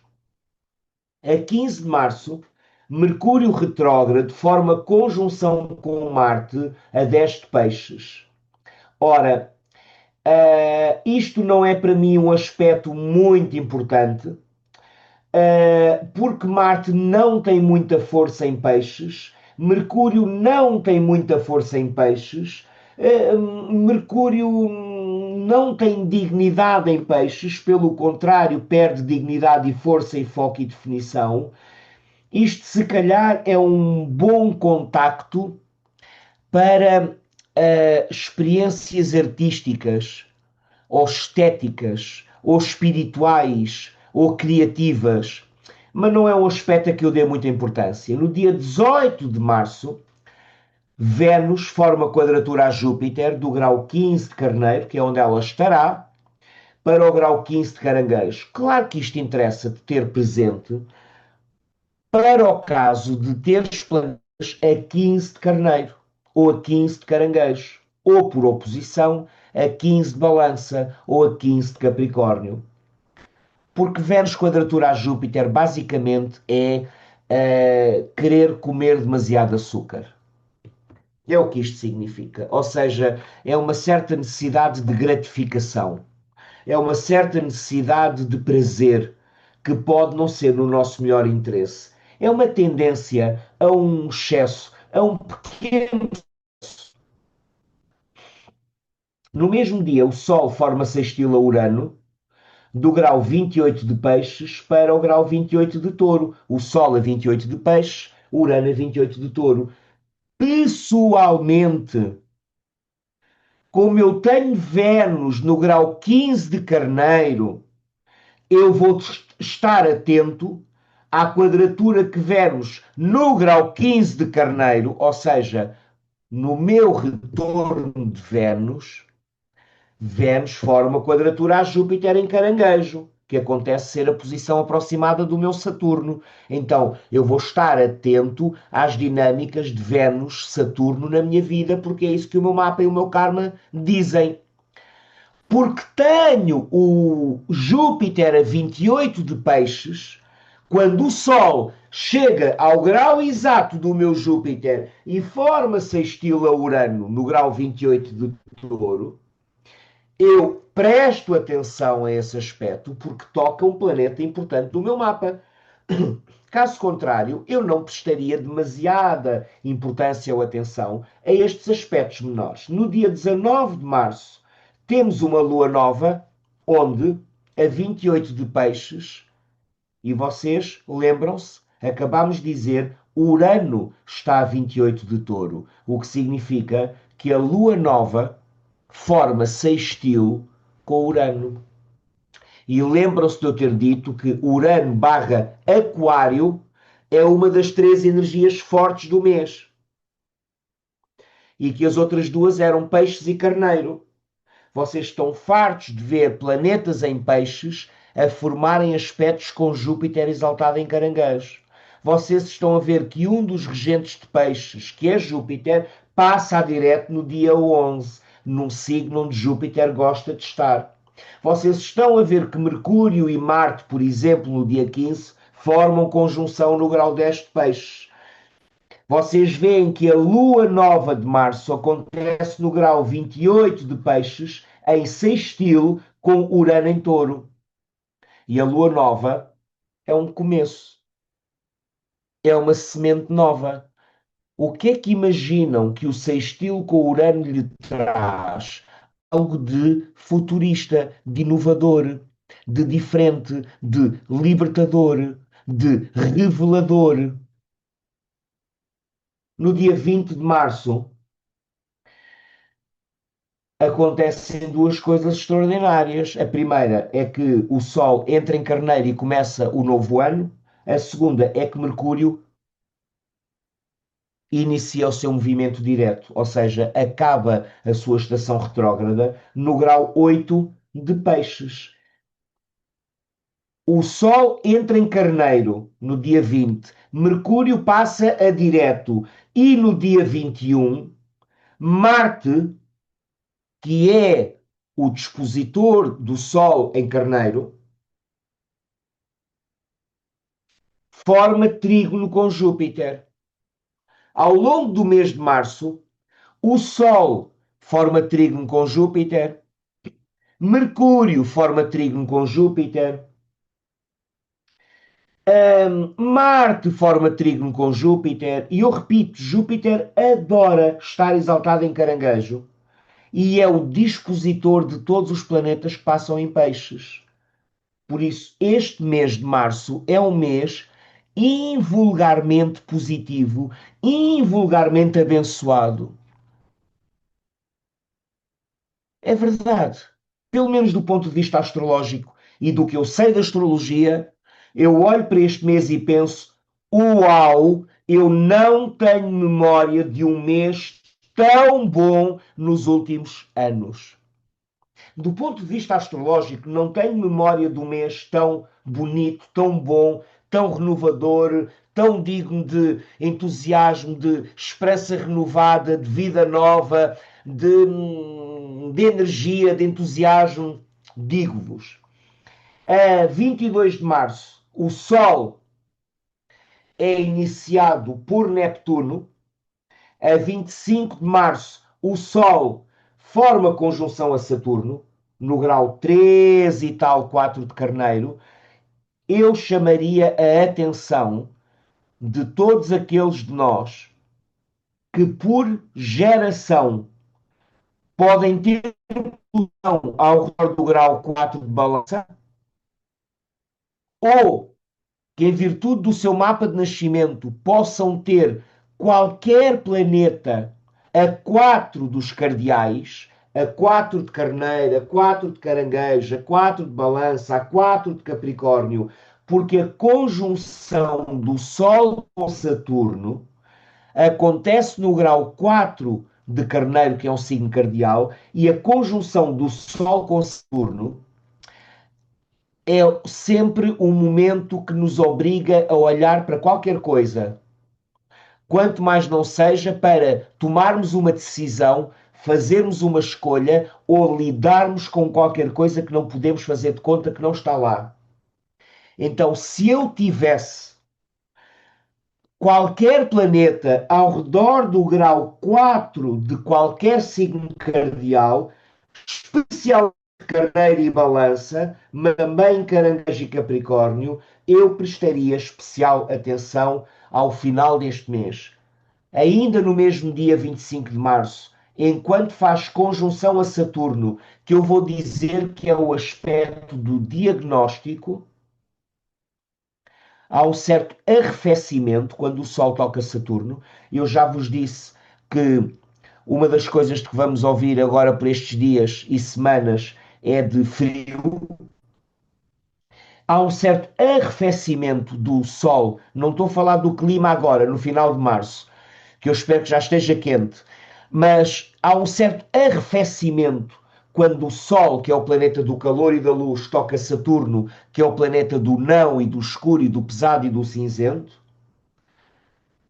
A 15 de março, Mercúrio retrógrado forma conjunção com Marte a 10 de peixes. Ora, isto não é para mim um aspecto muito importante, porque Marte não tem muita força em peixes, Mercúrio não tem muita força em peixes, Mercúrio não tem dignidade em peixes, pelo contrário, perde dignidade e força e foco e definição. Isto, se calhar, é um bom contacto para experiências artísticas, ou estéticas, ou espirituais, ou criativas, mas não é um aspecto a que eu dê muita importância. No dia 18 de março, Vênus forma quadratura a Júpiter do grau 15 de Carneiro, que é onde ela estará, para o grau 15 de Caranguejo. Claro que isto interessa de ter presente para o caso de teres planetas a 15 de Carneiro, ou a 15 de Caranguejo, ou por oposição a 15 de Balança, ou a 15 de Capricórnio. Porque Vênus quadratura a Júpiter basicamente é querer comer demasiado açúcar. É o que isto significa. Ou seja, é uma certa necessidade de gratificação. É uma certa necessidade de prazer que pode não ser no nosso melhor interesse. É uma tendência a um excesso, a um pequeno. No mesmo dia, o Sol forma sextil a Urano, do grau 28 de Peixes para o grau 28 de Touro. O Sol a 28 de Peixes, Urano a 28 de Touro. Pessoalmente, como eu tenho Vênus no grau 15 de Carneiro, eu vou estar atento à quadratura que Vênus no grau 15 de Carneiro, ou seja, no meu retorno de Vênus, Vênus forma quadratura a Júpiter em Caranguejo, que acontece ser a posição aproximada do meu Saturno. Então, eu vou estar atento às dinâmicas de Vênus-Saturno na minha vida, porque é isso que o meu mapa e o meu karma dizem. Porque tenho o Júpiter a 28 de Peixes, quando o Sol chega ao grau exato do meu Júpiter e forma sextil a Urano no grau 28 de Touro, eu presto atenção a esse aspecto porque toca um planeta importante do meu mapa. Caso contrário, eu não prestaria demasiada importância ou atenção a estes aspectos menores. No dia 19 de março, temos uma lua nova, onde, a 28 de Peixes, e vocês lembram-se, acabámos de dizer, Urano está a 28 de Touro, o que significa que a lua nova forma sextil com Urano. E lembram-se de eu ter dito que Urano barra Aquário é uma das três energias fortes do mês. E que as outras duas eram peixes e carneiro. Vocês estão fartos de ver planetas em peixes a formarem aspectos com Júpiter exaltado em caranguejo. Vocês estão a ver que um dos regentes de peixes, que é Júpiter, passa a direto no dia 11, num signo onde Júpiter gosta de estar. Vocês estão a ver que Mercúrio e Marte, por exemplo, no dia 15, formam conjunção no grau 10 de peixes. Vocês veem que a lua nova de março acontece no grau 28 de peixes, em sextil com Urano em touro. E a lua nova é um começo, é uma semente nova. O que é que imaginam que o sextil com Urano lhe traz? Algo de futurista, de inovador, de diferente, de libertador, de revelador. No dia 20 de março, acontecem duas coisas extraordinárias. A primeira é que o Sol entra em Carneiro e começa o novo ano. A segunda é que Mercúrio inicia o seu movimento direto, ou seja, acaba a sua estação retrógrada no grau 8 de Peixes. O Sol entra em Carneiro no dia 20, Mercúrio passa a direto e no dia 21, Marte, que é o dispositor do Sol em Carneiro, forma trígono com Júpiter. Ao longo do mês de março, o Sol forma trígono com Júpiter, Mercúrio forma trígono com Júpiter, Marte forma trígono com Júpiter, e eu repito, Júpiter adora estar exaltado em Caranguejo e é o dispositor de todos os planetas que passam em Peixes. Por isso, este mês de março é um mês invulgarmente positivo, invulgarmente abençoado. É verdade. Pelo menos do ponto de vista astrológico e do que eu sei da astrologia, eu olho para este mês e penso: uau, eu não tenho memória de um mês tão bom nos últimos anos. Do ponto de vista astrológico, não tenho memória de um mês tão bonito, tão bom, tão renovador, tão digno de entusiasmo, de esperança renovada, de vida nova, de energia, de entusiasmo. Digo-vos, a 22 de março, o Sol é iniciado por Neptuno. A 25 de março, o Sol forma conjunção a Saturno, no grau 3 e tal, 4 de Carneiro. Eu chamaria a atenção de todos aqueles de nós que, por geração, podem ter Plutão ao redor do grau 4 de Balança, ou que, em virtude do seu mapa de nascimento, possam ter qualquer planeta a 4 dos cardeais, a 4 de Carneiro, a 4 de Caranguejo, a 4 de Balança, a 4 de Capricórnio, porque a conjunção do Sol com Saturno acontece no grau 4 de Carneiro, que é um signo cardeal, e a conjunção do Sol com Saturno é sempre um momento que nos obriga a olhar para qualquer coisa, quanto mais não seja para tomarmos uma decisão, fazermos uma escolha ou lidarmos com qualquer coisa que não podemos fazer de conta que não está lá. Então, se eu tivesse qualquer planeta ao redor do grau 4 de qualquer signo cardial, especialmente Carneiro e Balança, mas também Caranguejo e Capricórnio, eu prestaria especial atenção ao final deste mês. Ainda no mesmo dia 25 de março, enquanto faz conjunção a Saturno, que eu vou dizer que é o aspecto do diagnóstico, há um certo arrefecimento quando o Sol toca Saturno. Eu já vos disse que uma das coisas que vamos ouvir agora por estes dias e semanas é de frio. Há um certo arrefecimento do Sol. Não estou a falar do clima agora, no final de março, que eu espero que já esteja quente, mas há um certo arrefecimento quando o Sol, que é o planeta do calor e da luz, toca Saturno, que é o planeta do não e do escuro e do pesado e do cinzento.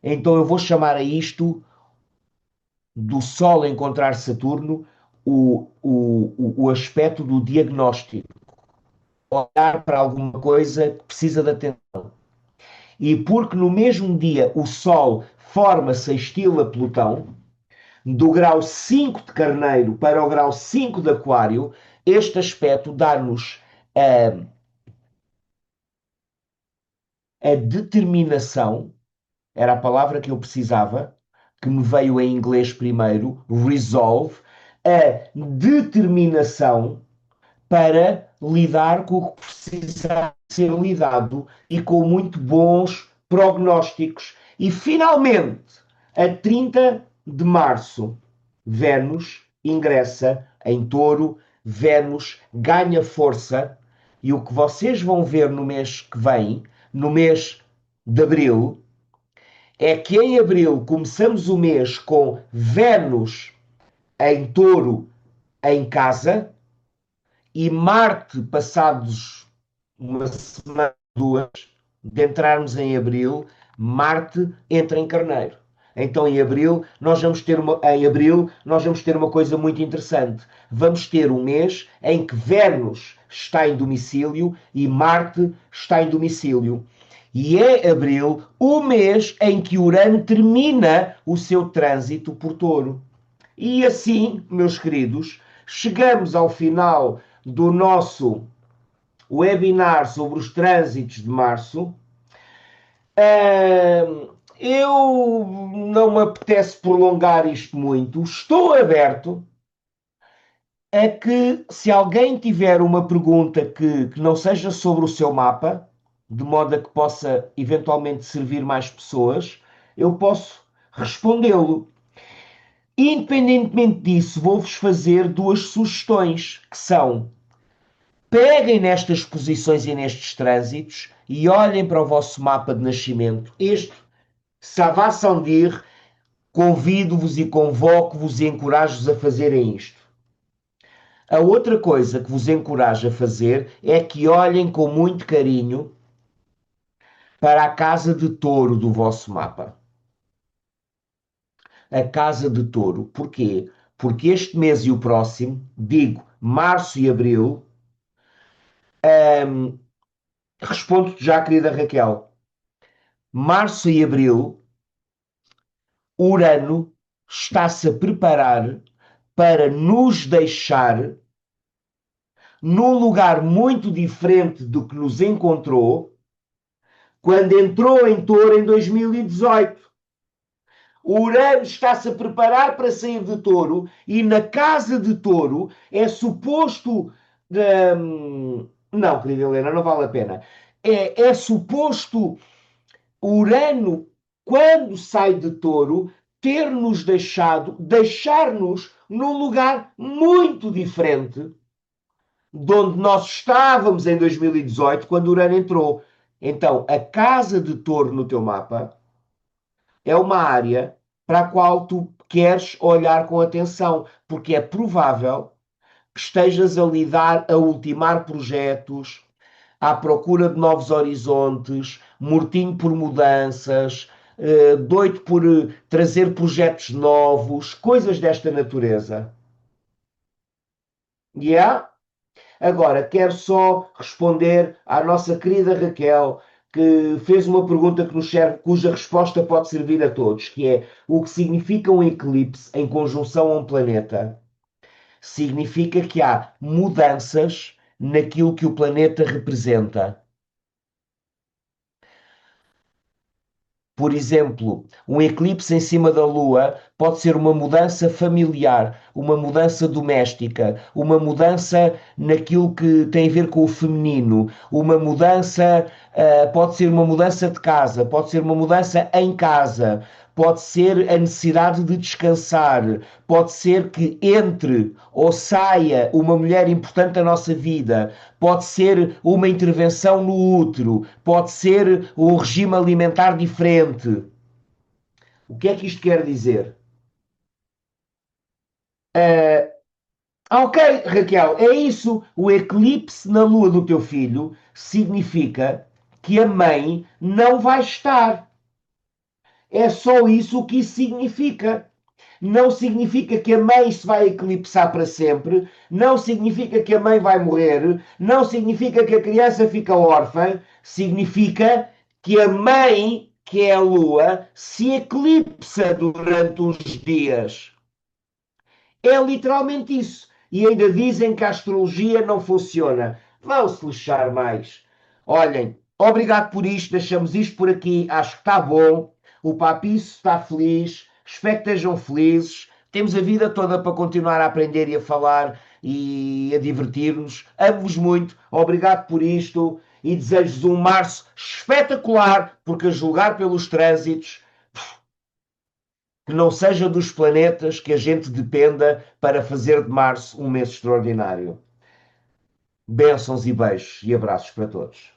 Então eu vou chamar a isto do Sol encontrar Saturno o aspecto do diagnóstico. Olhar para alguma coisa que precisa de atenção. E porque no mesmo dia o Sol forma sextil a Plutão, do grau 5 de Carneiro para o grau 5 de Aquário, este aspecto dá-nos a determinação, era a palavra que eu precisava, que me veio em inglês primeiro, resolve, a determinação para lidar com o que precisa ser lidado e com muito bons prognósticos. E finalmente, a 30 de março, Vênus ingressa em Touro, Vênus ganha força e o que vocês vão ver no mês que vem, no mês de abril, é que em abril começamos o mês com Vênus em Touro em casa e Marte, passados uma semana, duas, de entrarmos em abril, Marte entra em Carneiro. Então, em abril, nós vamos ter uma coisa muito interessante. Vamos ter um mês em que Vênus está em domicílio e Marte está em domicílio. E é abril o mês em que Urano termina o seu trânsito por Touro. E assim, meus queridos, chegamos ao final do nosso webinar sobre os trânsitos de março. Eu não me apetece prolongar isto muito. Estou aberto a que, se alguém tiver uma pergunta que não seja sobre o seu mapa, de modo a que possa eventualmente servir mais pessoas, eu posso respondê-lo. Independentemente disso, vou-vos fazer duas sugestões, que são: peguem nestas posições e nestes trânsitos e olhem para o vosso mapa de nascimento. Este, ça va sans dire, convido-vos e convoco-vos e encorajo-vos a fazerem isto. A outra coisa que vos encorajo a fazer é que olhem com muito carinho para a casa de touro do vosso mapa. A casa de touro. Porquê? Porque este mês e o próximo, digo, março e abril, respondo-te já, querida Raquel, março e abril, Urano está-se a preparar para nos deixar num lugar muito diferente do que nos encontrou quando entrou em Touro em 2018. O Urano está-se a preparar para sair de Touro e na casa de Touro é suposto. Não, querida Helena, não vale a pena. É suposto Urano, quando sai de Touro, ter-nos deixar-nos num lugar muito diferente de onde nós estávamos em 2018, quando Urano entrou. Então, a casa de Touro no teu mapa é uma área para a qual tu queres olhar com atenção, porque é provável que estejas a lidar, a ultimar projetos, à procura de novos horizontes, mortinho por mudanças, doido por trazer projetos novos, coisas desta natureza. Yeah? Agora, quero só responder à nossa querida Raquel, que fez uma pergunta que nos serve, cuja resposta pode servir a todos, que é: o que significa um eclipse em conjunção a um planeta? Significa que há mudanças naquilo que o planeta representa. Por exemplo, um eclipse em cima da Lua pode ser uma mudança familiar, uma mudança doméstica, uma mudança naquilo que tem a ver com o feminino, uma mudança, pode ser uma mudança de casa, pode ser uma mudança em casa, pode ser a necessidade de descansar, pode ser que entre ou saia uma mulher importante da nossa vida, pode ser uma intervenção no útero, pode ser um regime alimentar diferente. O que é que isto quer dizer? Ok, Raquel, é isso. O eclipse na lua do teu filho significa que a mãe não vai estar. É só isso o que isso significa. Não significa que a mãe se vai eclipsar para sempre, não significa que a mãe vai morrer, não significa que a criança fica órfã, significa que a mãe, que é a lua, se eclipsa durante uns dias. É literalmente isso. E ainda dizem que a astrologia não funciona. Vão-se lixar mais. Olhem, obrigado por isto, deixamos isto por aqui, acho que está bom. O Papiço está feliz, espero que estejam felizes. Temos a vida toda para continuar a aprender e a falar e a divertir-nos. Amo-vos muito, obrigado por isto e desejo-vos um março espetacular, porque a julgar pelos trânsitos, que não seja dos planetas que a gente dependa para fazer de março um mês extraordinário. Bênçãos e beijos e abraços para todos.